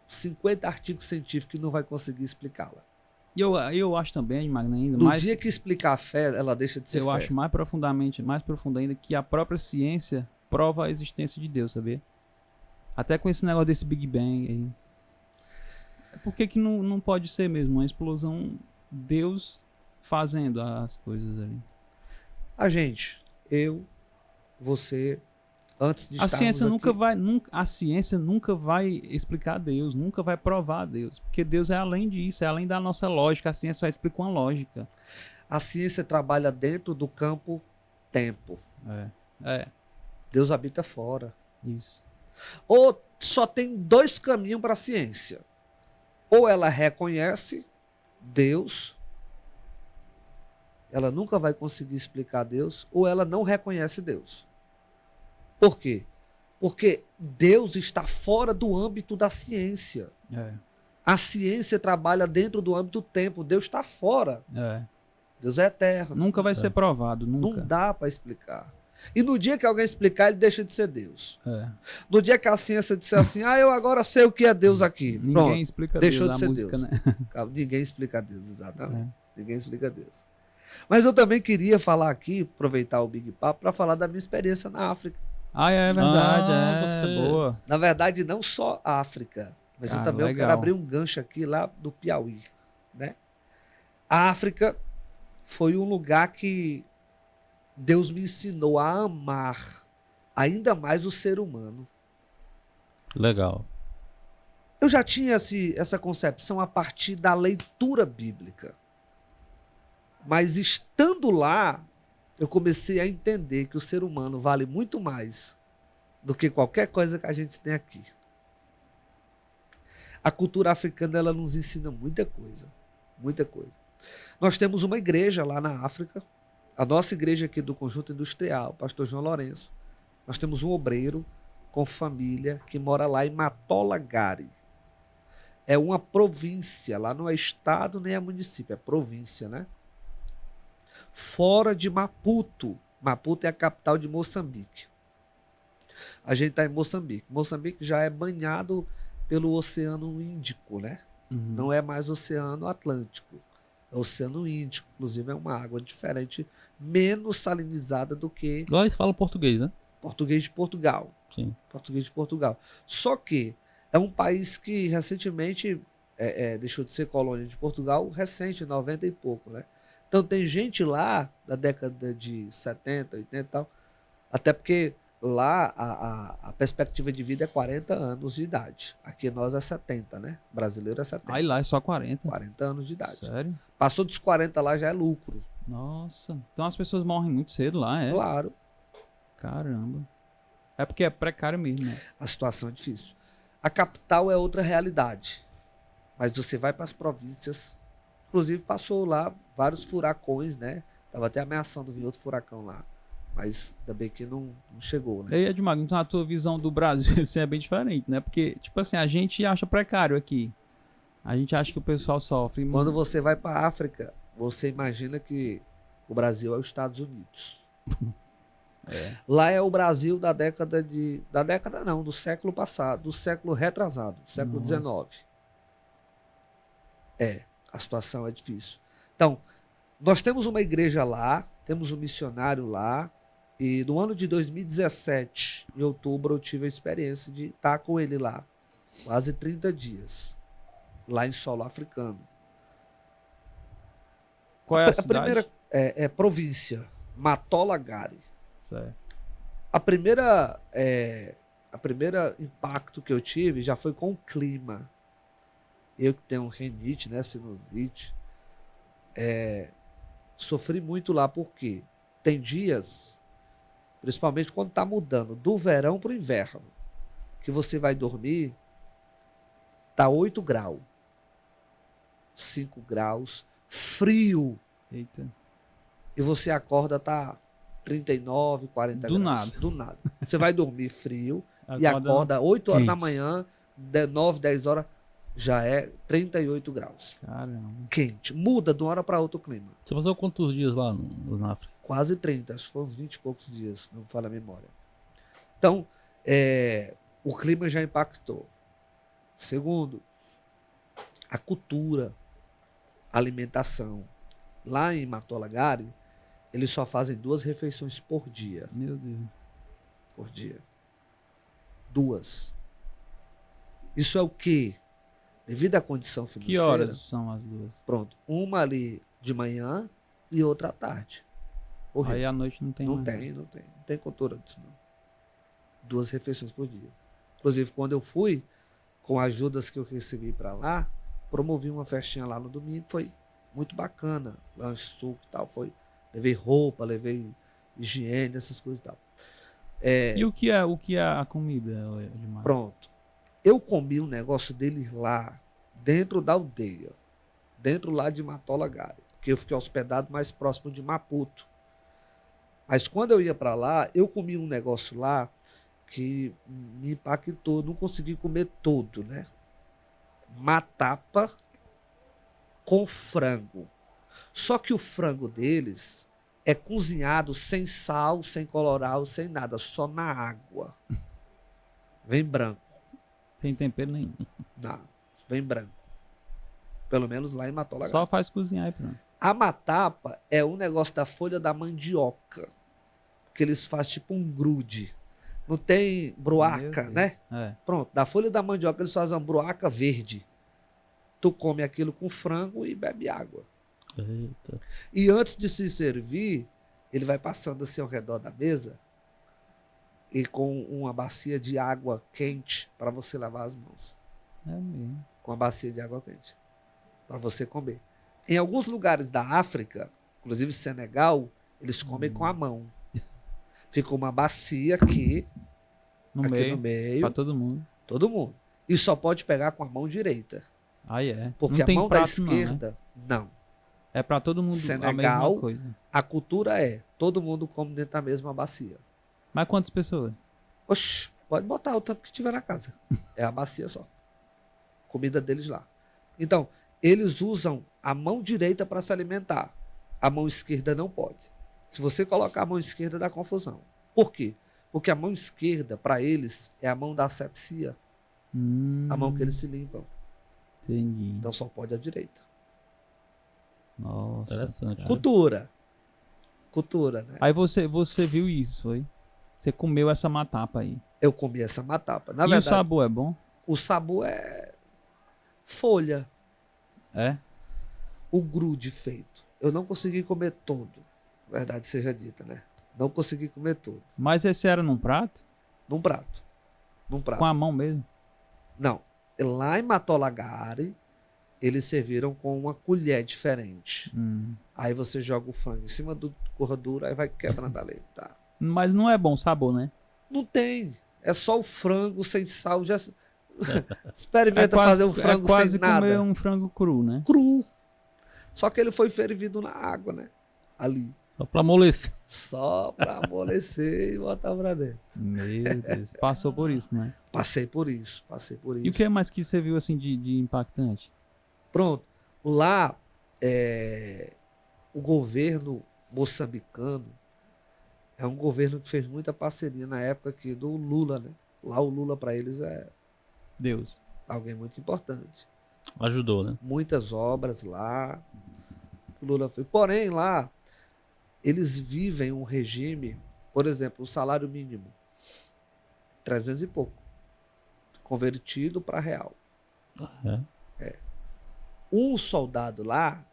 50 artigos científicos e não vai conseguir explicá-la. E eu acho também, Magno, ainda No mais. dia que explicar a fé, ela deixa de ser eu fé. acho mais profundo ainda, que a própria ciência prova a existência de Deus, sabia? Até com esse negócio desse Big Bang aí. Por que não pode ser mesmo uma explosão, Deus fazendo as coisas ali? A gente, eu, você, antes de A ciência aqui, a ciência nunca vai explicar Deus, nunca vai provar Deus, porque Deus é além disso, é além da nossa lógica. A ciência só explica uma lógica. a ciência trabalha dentro do campo tempo. Deus habita fora. Isso. Ou só tem dois caminhos para a ciência. Ou ela reconhece Deus, ela nunca vai conseguir explicar Deus, ou ela não reconhece Deus. Por quê? Porque Deus está fora do âmbito da ciência. A ciência trabalha dentro do âmbito do tempo. Deus está fora. Deus é eterno. Nunca vai ser provado, nunca. Não dá para explicar. E no dia que alguém explicar, ele deixa de ser Deus. No dia que a ciência disser assim, eu agora sei o que é Deus aqui. Ninguém Pronto, explica deixou Deus, de ser música, Deus. né? Ninguém explica Deus, exatamente. Ninguém explica Deus. Mas eu também queria falar aqui, aproveitar o Big Papo, para falar da minha experiência na África. É verdade, você... boa. Na verdade, não só África, mas eu também quero abrir um gancho aqui lá do Piauí. Né? A África foi um lugar que Deus me ensinou a amar ainda mais o ser humano. Legal. Eu já tinha essa concepção a partir da leitura bíblica. Mas estando lá, eu comecei a entender que o ser humano vale muito mais do que qualquer coisa que a gente tem aqui. A cultura africana, ela nos ensina muita coisa. Muita coisa. Nós temos uma igreja lá na África, a nossa igreja aqui do Conjunto Industrial, o pastor João Lourenço. Nós temos um obreiro com família que mora lá em Matolagari. É uma província, lá não é estado nem é município, é província, né? Fora de Maputo. Maputo é a capital de Moçambique. A gente está em Moçambique. Moçambique já é banhado pelo Oceano Índico, né? Não é mais Oceano Atlântico. É Oceano Índico. Inclusive é uma água diferente, menos salinizada do que... Lá eles falam português, né? Português de Portugal. Sim. Português de Portugal. Só que É um país que recentemente deixou de ser colônia de Portugal, recente, 90 e pouco, né? Então tem gente lá da década de 70, 80 e tal, até porque lá a perspectiva de vida é 40 anos de idade. Aqui nós é 70, né? Brasileiro é 70. Aí lá é só 40. 40 anos de idade. Sério? Passou dos 40 lá já é lucro. Nossa. Então as pessoas morrem muito cedo lá, é? Claro. Caramba. É porque é precário mesmo, né? A situação é difícil. A capital é outra realidade. Mas você vai para as províncias. Inclusive passou lá vários furacões, né? Tava até ameaçando vir outro furacão lá. Mas ainda bem que não chegou, né? E aí, Edmar, então a tua visão do Brasil assim, é bem diferente, né? Porque, tipo assim, a gente acha precário aqui. A gente acha que o pessoal sofre. Quando você vai para a África, você imagina que o Brasil é os Estados Unidos. Lá é o Brasil da década de... Da década não, do século passado, do século retrasado, século XIX. A situação é difícil. Então, nós temos uma igreja lá, temos um missionário lá, e no ano de 2017, em outubro, eu tive a experiência de estar com ele lá, quase 30 dias, lá em solo africano. Qual é a cidade? Primeira província, Matola Gari. Certo. A primeira impacto que eu tive já foi com o clima. Eu que tenho rinite, né, sinusite, sofri muito lá porque tem dias, principalmente quando está mudando do verão para o inverno, que você vai dormir, tá 8 graus, 5 graus, frio, Eita. e você acorda, tá 39, 40 Do graus. nada. Do nada. Você vai dormir frio e Acorda acorda 8 horas da quente. manhã, 9, 10 horas, já é 38 graus. Caramba. Quente. Muda de uma hora para outra o clima. Você passou quantos dias lá na África? Quase 30, acho que foram 20 e poucos dias, não me falha a memória. Então, o clima já impactou. Segundo, a cultura, a alimentação. Lá em Matola Gari, eles só fazem 2 refeições por dia. Meu Deus. Por dia. 2. Isso é o quê? Devido à condição Que financeira. horas são as duas? Pronto. Uma ali de manhã e outra à tarde. Horrível. Aí à noite não tem Não mais. tem, não tem. Não tem cultura disso, não. 2 refeições por dia. Inclusive, quando eu fui, com ajudas que eu recebi para lá, promovi uma festinha lá no domingo, foi muito bacana. Lanche, suco e tal. Levei roupa, levei higiene, essas coisas e tal. E o que é a comida, Edmar? Pronto. Eu comi um negócio deles lá, dentro da aldeia. Dentro lá de Matola Gari. Porque eu fiquei hospedado mais próximo de Maputo. Mas quando eu ia para lá, eu comi um negócio lá que me impactou. Não consegui comer todo, né? Matapa com frango. Só que o frango deles é cozinhado sem sal, sem colorau, sem nada, só na água. Vem branco. Sem tempero nenhum. Não, vem branco. Pelo menos lá em Matola Gari. Só faz cozinhar e pronto. A matapa é um negócio da folha da mandioca. Que eles fazem tipo um grude. Não tem bruaca, Meu né? Deus. É. Pronto, da folha da mandioca eles fazem uma bruaca verde. Tu come aquilo com frango e bebe água. Eita. E antes de se servir, ele vai passando assim ao redor da mesa e com uma bacia de água quente para você lavar as mãos. É mesmo. Com uma bacia de água quente para você comer. Em alguns lugares da África, inclusive Senegal, eles comem com a mão. Fica uma bacia aqui No no meio. meio, Pra todo mundo. todo mundo. E só pode pegar com a mão direita. Aí é. Porque não a tem mão da prato, não, né? esquerda, não. É pra todo mundo a Senegal. mesma coisa. A cultura é, todo mundo come dentro da mesma bacia. Mas quantas pessoas? Oxi, pode botar o tanto que tiver na casa. É a bacia só. Comida deles lá. Então, eles usam a mão direita para se alimentar. A mão esquerda não pode. Se você colocar a mão esquerda, dá confusão. Por quê? Porque a mão esquerda, para eles, é a mão da asepsia. A mão que eles se limpam. Entendi. Então só pode a direita. Nossa. Interessante. cara. Cultura. Cultura, né? Aí você viu isso, foi? Você comeu essa matapa aí. Eu comi essa matapa. Na E o verdade, sabor é bom? O sabu é folha. É? O grude feito. Eu não consegui comer todo. Verdade seja dita, né? Não consegui comer todo. Mas esse era num prato? Num prato. Num prato. Com a mão mesmo? Não. Lá em Matolagari, eles serviram com uma colher diferente. Aí você joga o frango em cima do corredor, aí vai quebrando a leite, tá? Mas não é bom sabor, né? Não tem. É só o frango sem sal. Já... Experimenta fazer um frango sem nada. Comer um frango cru, né? Cru. Só que ele foi fervido na água, né? Ali. Só pra amolecer. Só pra amolecer e botar pra dentro. Meu Deus. Passou por isso, né? Passei por isso. E o que mais que você viu assim de impactante? Pronto. Lá, o governo moçambicano é um governo que fez muita parceria na época aqui do Lula, né? Lá o Lula para eles é Deus. alguém muito importante. Ajudou, né? Muitas obras lá. O Lula fez. Porém, lá, eles vivem um regime, por exemplo, o salário mínimo, 300 e pouco, convertido para real. É. Um soldado lá,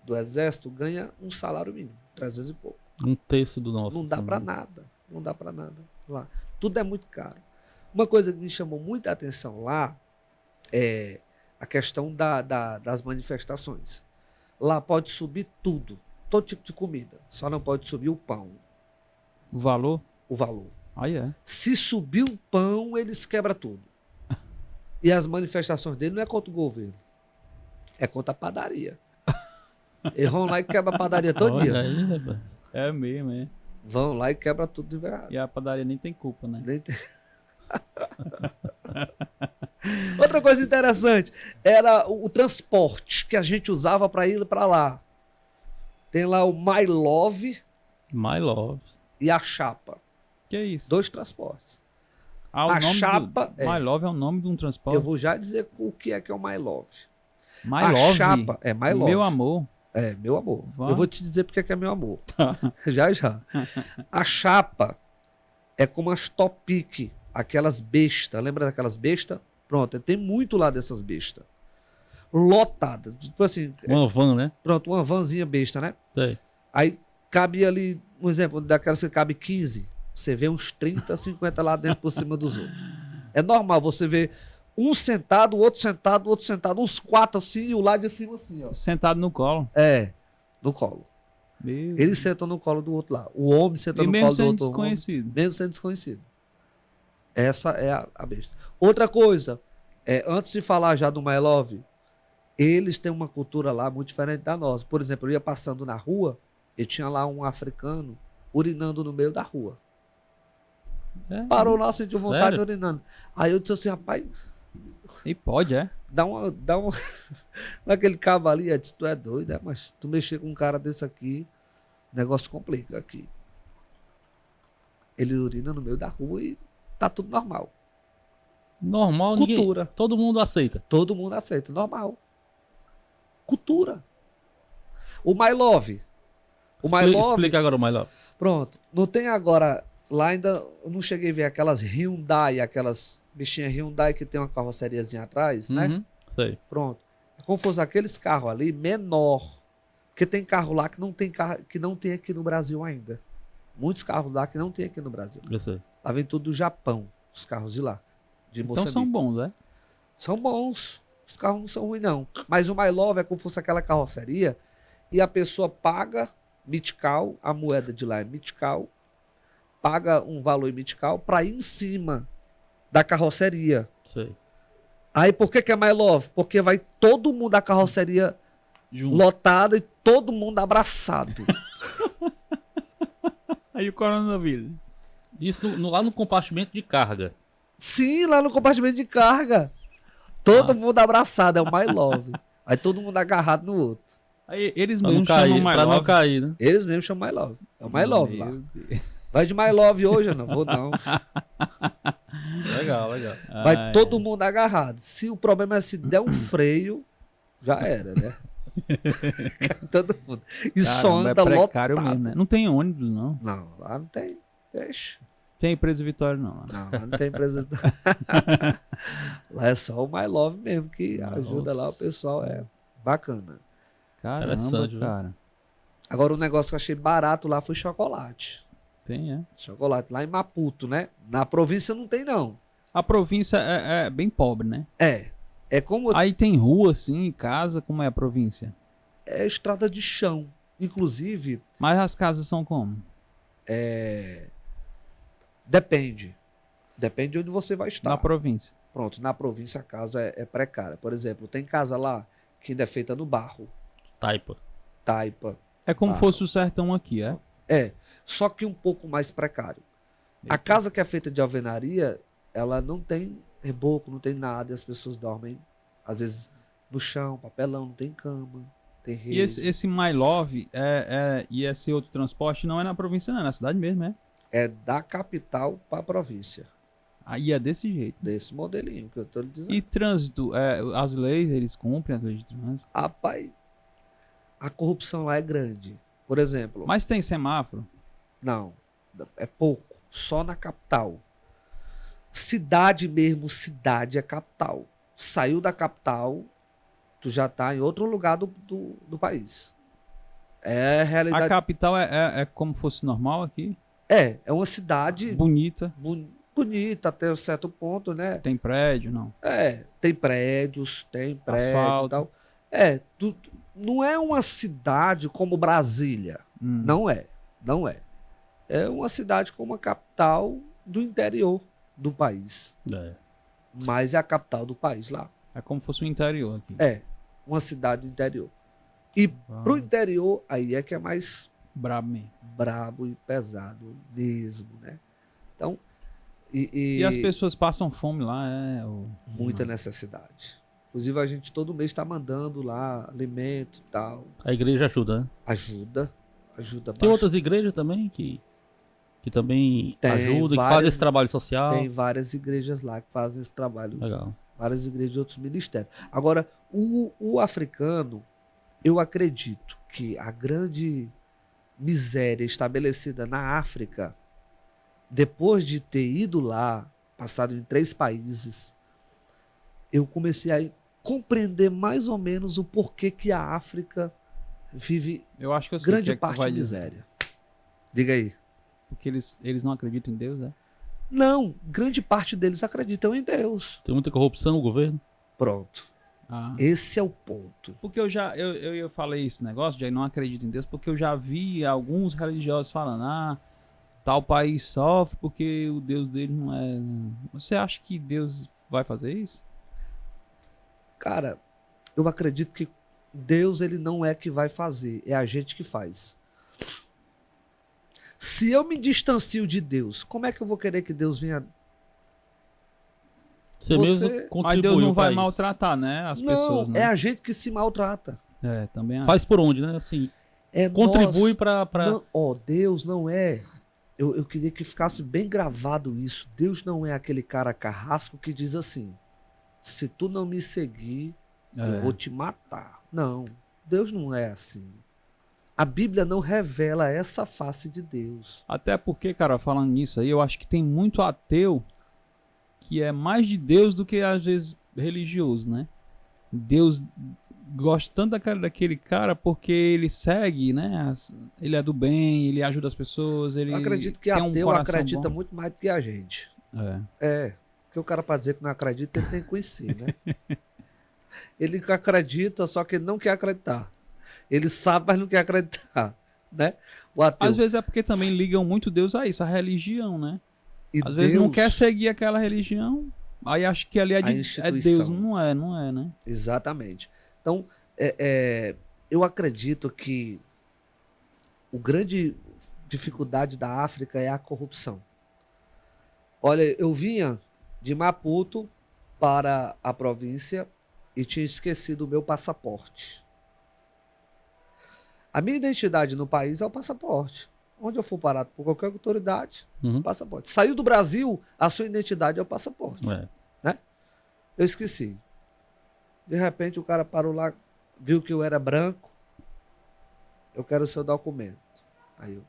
do exército, ganha um salário mínimo, 300 e pouco. Um terço do nosso. Não dá para nada. Não dá para nada lá. Tudo é muito caro. Uma coisa que me chamou muita atenção lá é a questão das manifestações. Lá pode subir tudo, todo tipo de comida. Só não pode subir o pão. O valor? O valor. Aí é. Se subir o pão, eles quebram tudo. E as manifestações dele não é contra o governo. É contra a padaria. Eles vão lá e quebram a padaria todo dia. Olha aí, rapaz. É mesmo, é. Vão lá e quebram tudo de verdade. E a padaria nem tem culpa, né? Nem tem... Outra coisa interessante era o transporte que a gente usava para ir para lá. Tem lá o My Love My Love. e a Chapa. Que é isso? 2 transportes. Ah, o a nome chapa My Love é o nome de um transporte? Eu vou já dizer o que é o My Love. My a Love? Chapa é My Love. Meu amor. É, meu amor. Vá. Eu vou te dizer porque é meu amor. Já. A Chapa é como as Topic, aquelas bestas. Lembra daquelas bestas? Pronto, tem muito lá dessas bestas. Lotada. Tipo assim, Uma van, né? pronto, uma vanzinha besta, né? Sei. Aí cabe ali, um exemplo, daquelas que cabe 15. Você vê uns 30, 50 lá dentro por cima dos outros. É normal você ver um sentado, o outro sentado, uns 4 assim e o lado de cima assim, ó. Sentado no colo. É, no colo. Meu Eles sentam no colo do outro lá. O homem senta E no mesmo colo do sendo outro desconhecido. homem, mesmo sendo desconhecido. Essa é a besta. Outra coisa, antes de falar já do My Love, eles têm uma cultura lá muito diferente da nossa. Por exemplo, eu ia passando na rua e tinha lá um africano urinando no meio da rua. Parou lá, sentiu vontade de urinando. Aí eu disse assim, rapaz... E pode, é? Dá uma naquele cabo ali, eu disse, tu é doido, né? Mas tu mexer com um cara desse aqui, o negócio complica aqui. Ele urina no meio da rua e tá tudo normal. Normal, Cultura. ninguém, todo mundo aceita. Todo mundo aceita, normal. Cultura. O My Love. O My Love. Explica agora o My Love. Pronto. Não tem agora. Lá ainda eu não cheguei a ver aquelas Hyundai, aquelas bichinhas Hyundai que tem uma carroceriazinha atrás, né? Uhum, sei. Pronto. É como fosse aqueles carros ali menor. Porque tem carro lá que não tem aqui no Brasil ainda. Muitos carros lá que não tem aqui no Brasil. Eu sei. Lá vem tudo do Japão, os carros de lá. De Então Moçambique. são bons, é? São bons. Os carros não são ruins, não. Mas o My Love é como fosse aquela carroceria e a pessoa paga mitical, a moeda de lá é mitical, paga um valor em mitical para ir em cima da carroceria. Sei. Aí por que é My Love? Porque vai todo mundo da carroceria Junto. lotada e todo mundo abraçado. Aí o coronavírus. Isso lá no compartimento de carga. Sim, lá no compartimento de carga. Todo mundo abraçado, é o My Love. Aí todo mundo agarrado no outro. Aí eles Pra não mesmos chamam cair, My pra não Love. cair, né? Eles mesmos chamam My Love. É o My Love lá. Meu Deus. Vai de My Love hoje? Eu não vou não. Legal, legal. Vai Ai, todo mundo agarrado. Se o problema é se der um freio, já era, né? Todo mundo. E só caramba, anda é precário lotado. mesmo, né? Não tem ônibus, não. Não, lá não tem. Deixa. Tem empresa Vitória não. Lá. Não, lá não tem empresa. Lá é só o My Love mesmo que ajuda lá o pessoal. É bacana. Caramba, Interessante, cara. Agora, o negócio que eu achei barato lá foi chocolate. Tem, é. Chocolate lá em Maputo, né? Na província não tem, não. A província é bem pobre, né? É como Aí tem rua, assim, casa, como é a província? é estrada de chão. Inclusive, Mas as casas são como? depende. Depende de onde você vai estar. Na província. Pronto, na província a casa é precária. Por exemplo, tem casa lá que ainda é feita no barro, Taipa. taipa. É como Ah. fosse o sertão aqui, é? Só que um pouco mais precário. A casa que é feita de alvenaria, ela não tem reboco, não tem nada, e as pessoas dormem, às vezes, no chão, papelão, não tem cama, tem rede. E esse My Love e esse outro transporte não é na província, não, é na cidade mesmo, é? É da capital para a província, Aí é desse jeito. desse modelinho que eu tô lhe dizendo. E trânsito, as leis, eles cumprem as leis de trânsito. Rapaz, a corrupção lá é grande. Por exemplo, Mas tem semáforo? não, é pouco, só na capital. Cidade mesmo, cidade é capital. Saiu da capital, tu já tá em outro lugar do país. É A realidade. capital é como fosse normal aqui? É uma cidade Bonita, bonita até um certo ponto, né? tem prédio, não? Tem prédios e Asfalto. tal. Não é uma cidade como Brasília. Não é. É uma cidade como a capital do interior do país. É. Mas é a capital do país lá. É como fosse o interior aqui. É, uma cidade do interior. E pro interior, aí é que é mais Brabo mesmo. brabo e pesado mesmo, né? Então, E as pessoas passam fome lá, muita necessidade. Inclusive, a gente todo mês está mandando lá alimento e tal. A igreja ajuda, né? Ajuda Tem bastante. outras igrejas também que também Tem ajudam, que várias- fazem esse trabalho social. Tem várias igrejas lá que fazem esse trabalho. Legal. Várias igrejas de outros ministérios. Agora, o africano, eu acredito que a grande miséria estabelecida na África, depois de ter ido lá, passado em 3 países, eu comecei a compreender mais ou menos o porquê que a África vive Eu acho que eu sei o que grande é que tu parte vai de dizer. miséria. Diga aí. Porque eles não acreditam em Deus, né? Não, grande parte deles acreditam em Deus. Tem muita corrupção no governo. Pronto. Ah. Esse é o ponto. Porque eu falei esse negócio de não acredito em Deus, porque eu já vi alguns religiosos falando, tal país sofre porque o Deus dele não é. Você acha que Deus vai fazer isso? Cara, eu acredito que Deus ele não é que vai fazer, é a gente que faz. Se eu me distancio de Deus, como é que eu vou querer que Deus venha? Você Você- mesmo Mas contribuiu Deus não vai pra isso. maltratar, né? As Não, pessoas, né? é a gente que se maltrata. Também acho. Faz por onde, né? Assim, É contribui nós. pra... Não, Deus não é. Eu queria que ficasse bem gravado isso. Deus não é aquele cara carrasco que diz assim: se tu não me seguir, eu vou te matar. Não, Deus não é assim. A Bíblia não revela essa face de Deus. Até porque, cara, falando nisso aí, eu acho que tem muito ateu que é mais de Deus do que às vezes religioso, né? Deus gosta tanto daquele cara porque ele segue, né? Ele é do bem, ele ajuda as pessoas, ele Eu acredito que tem um ateu coração acredita bom. muito mais do que a gente. É. Porque o cara, para dizer que não acredita, ele tem que conhecer, né? Ele acredita, só que ele não quer acreditar. Ele sabe, mas não quer acreditar, né? O ateu. Às vezes é porque também ligam muito Deus a isso, a religião, né? E Às vezes não Deus- quer seguir aquela religião, aí acha que ali é, A é instituição. Deus. Não é, né? Exatamente. Então, eu acredito que o grande dificuldade da África é a corrupção. Olha, eu vinha de Maputo para a província e tinha esquecido o meu passaporte. A minha identidade no país é o passaporte. Onde eu for parado por qualquer autoridade, Uhum. passaporte. Saiu do Brasil, a sua identidade é o passaporte. É. Eu esqueci. De repente o cara parou lá, viu que eu era branco. Eu quero o seu documento. Aí eu.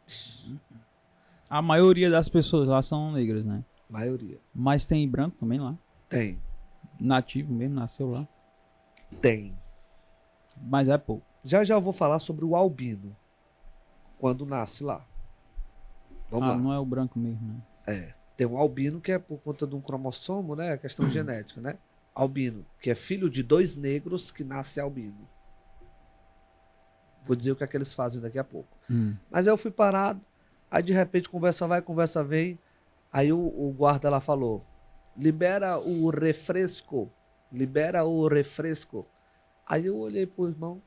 A maioria das pessoas lá são negras, né? Maioria. Mas tem branco também lá. Tem. Nativo mesmo, nasceu lá. Tem. Mas é pouco. Já eu vou falar sobre o albino. Quando nasce lá. Vamos lá. Não é o branco mesmo, né? É. Tem um albino que é por conta de um cromossomo, né? Questão genética, né? Albino, que é filho de 2 negros que nasce albino. Vou dizer o que é que eles fazem daqui a pouco. Mas aí eu fui parado, aí de repente conversa vai, conversa vem. Aí o guarda lá falou: libera o refresco. Libera o refresco. Aí eu olhei pro irmão,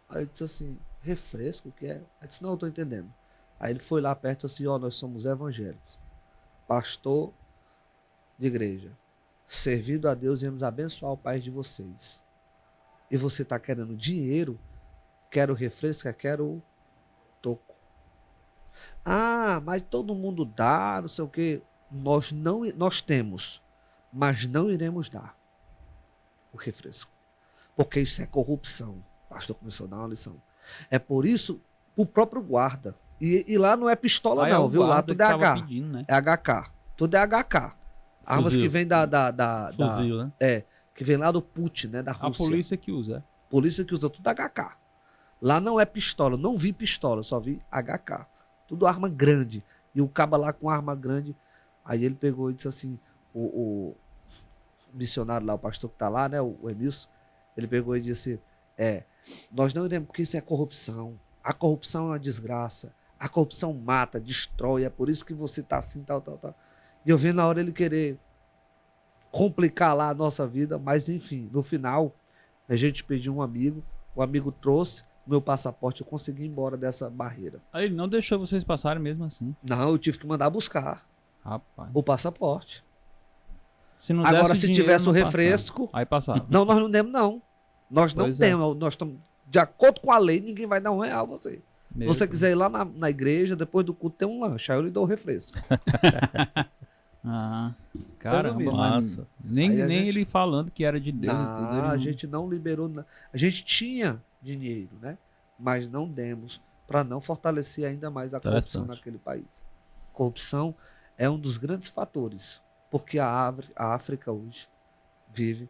aí ele disse assim: refresco, o que é? Aí disse: não, eu tô entendendo. Aí ele foi lá perto e disse assim: ó, nós somos evangélicos, pastor de igreja, servindo a Deus, viemos abençoar o país de vocês. E você tá querendo dinheiro? Quero refresco, quero toco. Ah, mas todo mundo dá, não sei o quê. Nós temos, mas não iremos dar o refresco. Porque isso é corrupção. O pastor começou a dar uma lição. É por isso, o próprio guarda. E lá não é pistola, não, viu? Lá tudo é H. Pedindo, né? É HK. Tudo é HK. Armas Fuzil. que vem Fuzil, né? É, que vem lá do Putin, né? Da A Rússia. polícia que usa. Polícia que usa tudo HK. Lá não é pistola, não vi pistola, só vi HK. Tudo arma grande. E o caba lá com arma grande. Aí ele pegou e disse assim: o missionário lá, o pastor que tá lá, né? O Emilson, ele pegou e disse: nós não iremos, porque isso é corrupção. A corrupção é uma desgraça. A corrupção mata, destrói. É por isso que você tá assim, tal. E eu vendo na hora ele querer complicar lá a nossa vida, mas enfim, no final, a gente pediu um amigo, o amigo trouxe meu passaporte, eu consegui ir embora dessa barreira. Aí ele não deixou vocês passarem mesmo assim. Não, eu tive que mandar buscar Rapaz. o passaporte. Se não Agora, desse se dinheiro, tivesse o não refresco... passava. Aí passava. Não, nós não demos, não. Nós não Pois é. temos. Nós estamos, de acordo com a lei, ninguém vai dar R$1 a você. Se Meu você Deus. quiser ir lá na igreja, depois do culto tem um lanche, aí eu lhe dou o refresco. Ah, caramba, Resumindo. mas Massa. nem Aí a gente- ele falando que era de Deus. Não, tudo, ele a não- gente não liberou. A gente tinha dinheiro, né? Mas não demos para não fortalecer ainda mais a corrupção Interessante. naquele país. Corrupção é um dos grandes fatores, porque a África hoje vive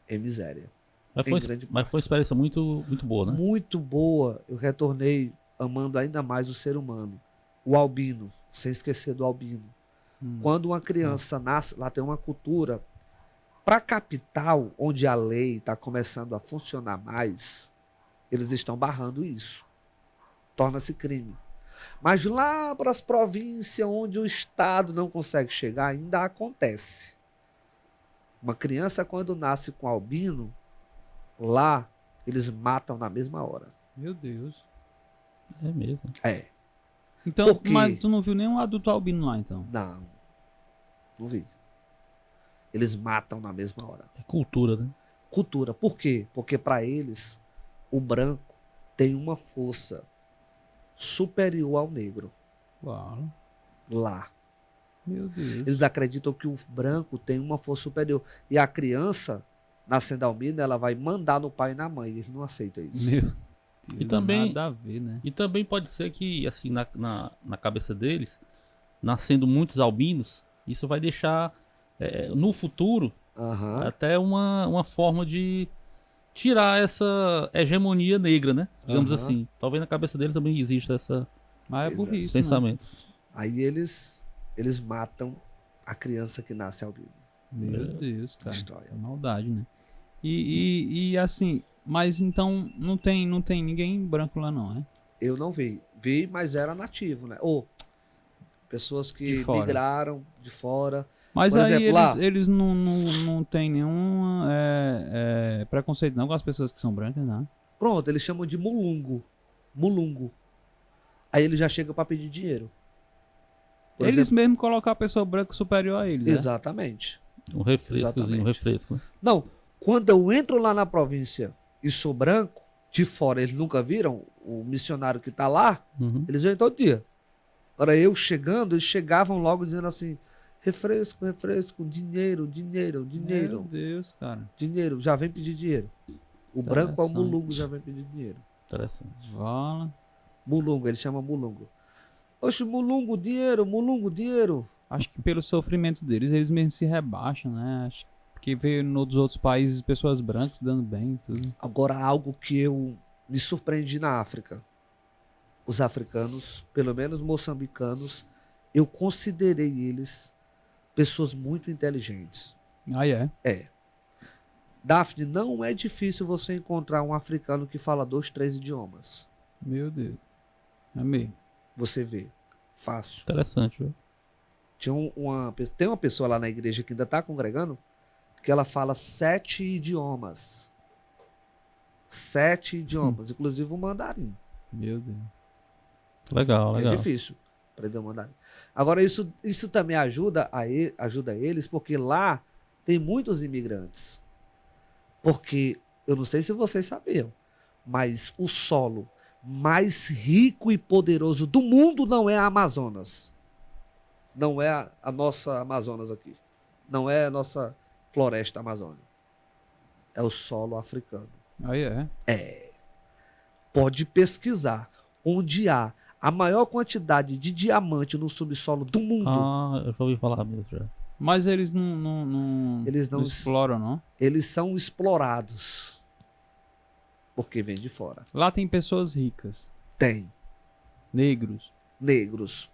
em miséria. Mas Em foi, grande mas foi uma experiência muito, muito boa, né? Muito boa. Eu retornei amando ainda mais o ser humano. O albino, sem esquecer do albino. Quando uma criança nasce, lá tem uma cultura. Para a capital, onde a lei está começando a funcionar mais, eles estão barrando isso. Torna-se crime. Mas lá para as províncias, onde o Estado não consegue chegar, ainda acontece. Uma criança, quando nasce com albino, lá eles matam na mesma hora. Meu Deus. É mesmo. É. Então, Por quê? mas tu não viu nenhum adulto albino lá, então? Não vi. Eles matam na mesma hora. É cultura, né? Cultura. Por quê? Porque para eles, o branco tem uma força superior ao negro. Uau. Lá. Meu Deus. Eles acreditam que o branco tem uma força superior. E a criança, nascendo albina, ela vai mandar no pai e na mãe. Eles não aceitam isso. Meu Deus. E também- Nada a ver, né? E também pode ser que, assim, na cabeça deles, nascendo muitos albinos, isso vai deixar, no futuro, Aham. até uma forma de tirar essa hegemonia negra, né? Digamos Aham. assim. Talvez na cabeça deles também exista esse Mas é Exato. burrice, né? pensamento. Aí eles matam a criança que nasce albino. Meu Deus, cara. Destrói. É maldade, né? E assim, mas então não tem ninguém branco lá não, né? Eu não vi. Vi, mas era nativo, né? Ou pessoas que De fora. migraram de fora. Mas Por aí exemplo, lá- eles não tem nenhum preconceito não com as pessoas que são brancas, não. Pronto, eles chamam de mulungo. Mulungo. Aí ele já chega para pedir dinheiro. Por Eles exemplo, mesmo colocam a pessoa branca superior a eles, né? exatamente. Um refrescozinho, um Exatamente. refresco. Né? Não, quando eu entro lá na província e sou branco, de fora eles nunca viram o missionário que tá lá, Uhum. eles vêm todo dia. Agora eu chegando, eles chegavam logo dizendo assim: refresco, refresco, dinheiro, dinheiro, Meu dinheiro, Deus, cara. dinheiro, já vem pedir dinheiro. O branco é o Interessante. mulungo, já vem pedir dinheiro. Interessante. Vala. Mulungo, ele chama mulungo. Oxe, mulungo dinheiro. Acho que pelo sofrimento deles, eles mesmo se rebaixam, né? Acho que veio nos outros países pessoas brancas dando bem e tudo. Agora, algo que eu me surpreendi na África. Os africanos, pelo menos moçambicanos, eu considerei eles pessoas muito inteligentes. Ah, é? É. Daphne, não é difícil você encontrar um africano que fala 2, 3 idiomas. Meu Deus. Amei. Você vê. Fácil. Interessante, viu? Tem uma pessoa lá na igreja que ainda está congregando que ela fala 7 idiomas. 7 idiomas, inclusive o mandarim. Meu Deus. Legal. É difícil aprender o mandarim. Agora, isso também ajuda eles, porque lá tem muitos imigrantes. Porque, eu não sei se vocês sabiam, mas o solo mais rico e poderoso do mundo não é a Amazonas. Não é a nossa Amazonas aqui. Não é a nossa floresta amazônica. É o solo africano. Ah, é? Pode pesquisar onde há a maior quantidade de diamante no subsolo do mundo. Ah, eu já ouvi falar mesmo já. Mas eles Eles não exploram, não? Eles são explorados. Porque vem de fora. Lá tem pessoas ricas. Tem Negros. negros.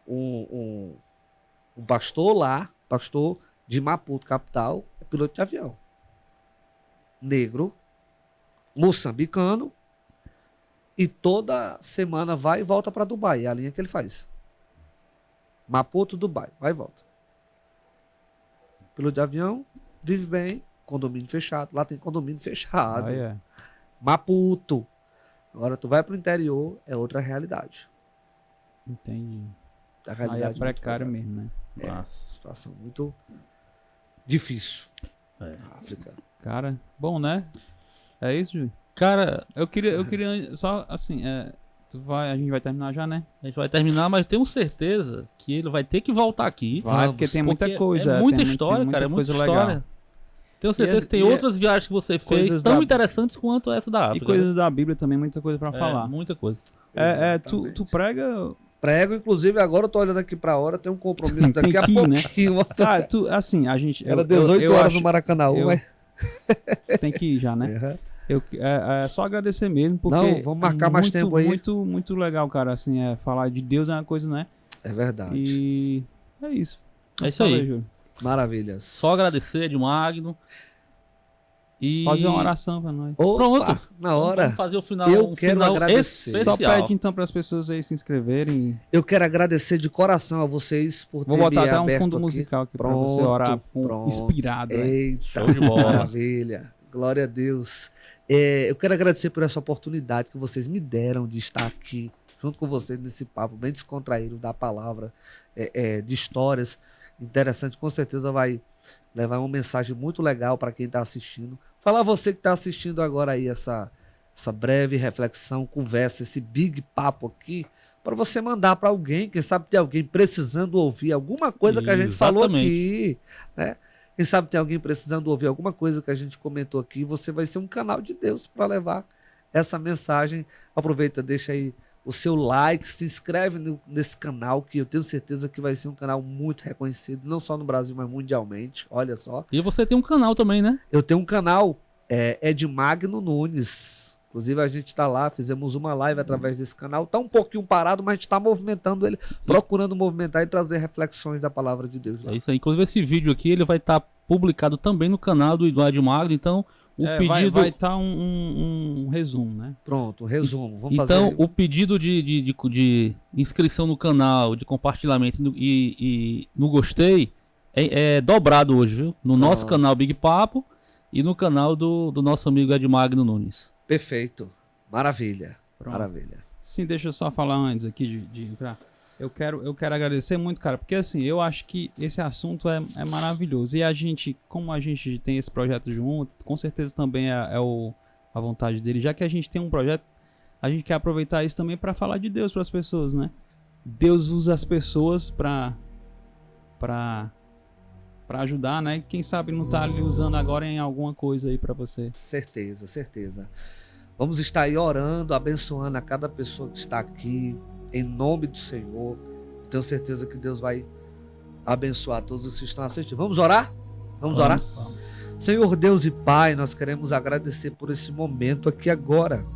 Um pastor lá, pastor de Maputo, capital, é piloto de avião. Negro, moçambicano, e toda semana vai e volta para Dubai. É a linha que ele faz. Maputo, Dubai, vai e volta. Piloto de avião, vive bem, condomínio fechado. Lá tem condomínio fechado. Ah, é. Maputo. Agora tu vai pro interior, é outra realidade. Entendi. A Aí é realidade muito precário pesada. mesmo, né? Massa. Situação muito difícil. É. Na África. Cara, bom, né? É isso, Júlio? Cara, Eu queria só, assim, a gente vai terminar já, né? a gente vai terminar, mas tenho certeza que ele vai ter que voltar aqui. Vamos, Porque tem muita porque coisa. É muita tem história, cara. É muita coisa história. legal. Tenho certeza E que tem e outras viagens que você fez coisas tão da- interessantes quanto essa da E África. coisas da Bíblia também, muita coisa pra né? falar. Muita coisa. Tu Exatamente. prega. Prego, inclusive, agora eu tô olhando aqui pra hora, tem um compromisso Tem daqui a que ir, né? pouquinho. Assim, a gente. Era 18 horas no Maracanã, eu- mas... Tem que ir já, né? Uhum. É só agradecer mesmo, porque. Não, vamos marcar mais tempo aí. Muito legal, cara. Assim, falar de Deus é uma coisa, né? É verdade. E é isso. É isso Fala aí. Júlio. Maravilhas. Só agradecer de Magno. E... Fazer uma oração pra nós. Opa, Pronto. na hora. Vamos fazer o final. Eu um quero final agradecer. especial. Só pede então para as pessoas aí se inscreverem. Eu quero agradecer de coração a vocês por Vou terem botar me até um aberto fundo aqui. musical aqui pra Pronto, você orar pronto. inspirado. Né? Eita, Show de bola. maravilha. Glória a Deus. Eu quero agradecer por essa oportunidade que vocês me deram de estar aqui junto com vocês nesse papo bem descontraído da palavra, de histórias interessantes. Com certeza vai levar uma mensagem muito legal para quem está assistindo. Falar a você que está assistindo agora aí essa breve reflexão, conversa, esse big papo aqui, para você mandar para alguém, quem sabe tem alguém precisando ouvir alguma coisa que a gente falou aqui, né? Quem sabe tem alguém precisando ouvir alguma coisa que a gente comentou aqui, você vai ser um canal de Deus para levar essa mensagem. Aproveita, deixa aí o seu like, se inscreve nesse canal, que eu tenho certeza que vai ser um canal muito reconhecido, não só no Brasil, mas mundialmente. Olha só. E você tem um canal também, né? Eu tenho um canal, é de Magno Nunes. Inclusive, a gente está lá, fizemos uma live através desse canal. Está um pouquinho parado, mas a gente está movimentando ele, procurando movimentar e trazer reflexões da palavra de Deus lá. É isso aí. Inclusive, esse vídeo aqui ele vai estar publicado também no canal do Eduardo Magno. Então, o pedido. Vai estar um resumo, né? Pronto, resumo. Vamos Então, fazer. o pedido de inscrição no canal, de compartilhamento e no gostei é dobrado hoje, viu? No nosso canal Big Papo e no canal do nosso amigo Edmagno Nunes. Perfeito. Maravilha. Pronto. Maravilha. Sim, deixa eu só falar antes aqui de entrar. Eu quero agradecer muito, cara, porque assim, eu acho que esse assunto é maravilhoso. E a gente, como a gente tem esse projeto junto, com certeza também a vontade dele. Já que a gente tem um projeto, a gente quer aproveitar isso também para falar de Deus para as pessoas, né? Deus usa as pessoas para ajudar, né? Quem sabe não tá ali usando agora em alguma coisa aí para você. Certeza, certeza. Vamos estar aí orando, abençoando a cada pessoa que está aqui, em nome do Senhor. Tenho certeza que Deus vai abençoar todos os que estão assistindo. Vamos orar? Vamos orar? Senhor Deus e Pai, nós queremos agradecer por esse momento aqui agora,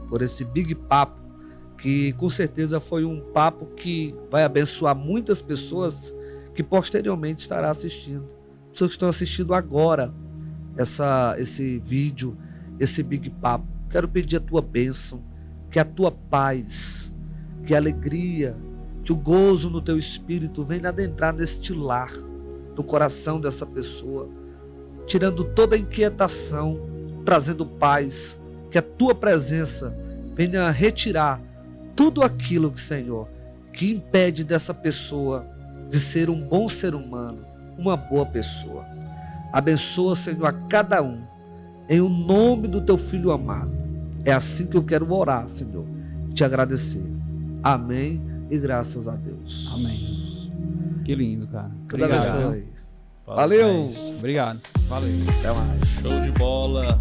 por esse Big Papo, que com certeza foi um papo que vai abençoar muitas pessoas que posteriormente estarão assistindo. Pessoas que estão assistindo agora esse vídeo, esse Big Papo. Quero pedir a tua bênção, que a tua paz, que a alegria, que o gozo no teu espírito venha adentrar neste lar, no coração dessa pessoa, tirando toda a inquietação, trazendo paz, que a tua presença venha retirar tudo aquilo que, Senhor, que impede dessa pessoa de ser um bom ser humano, uma boa pessoa. Abençoa, Senhor, a cada um, em o nome do teu Filho amado. É assim que eu quero orar, Senhor, e te agradecer. Amém e graças a Deus. Amém. Que lindo, cara. Obrigado. Obrigado. Valeu. Obrigado. Valeu. Até mais. Show de bola.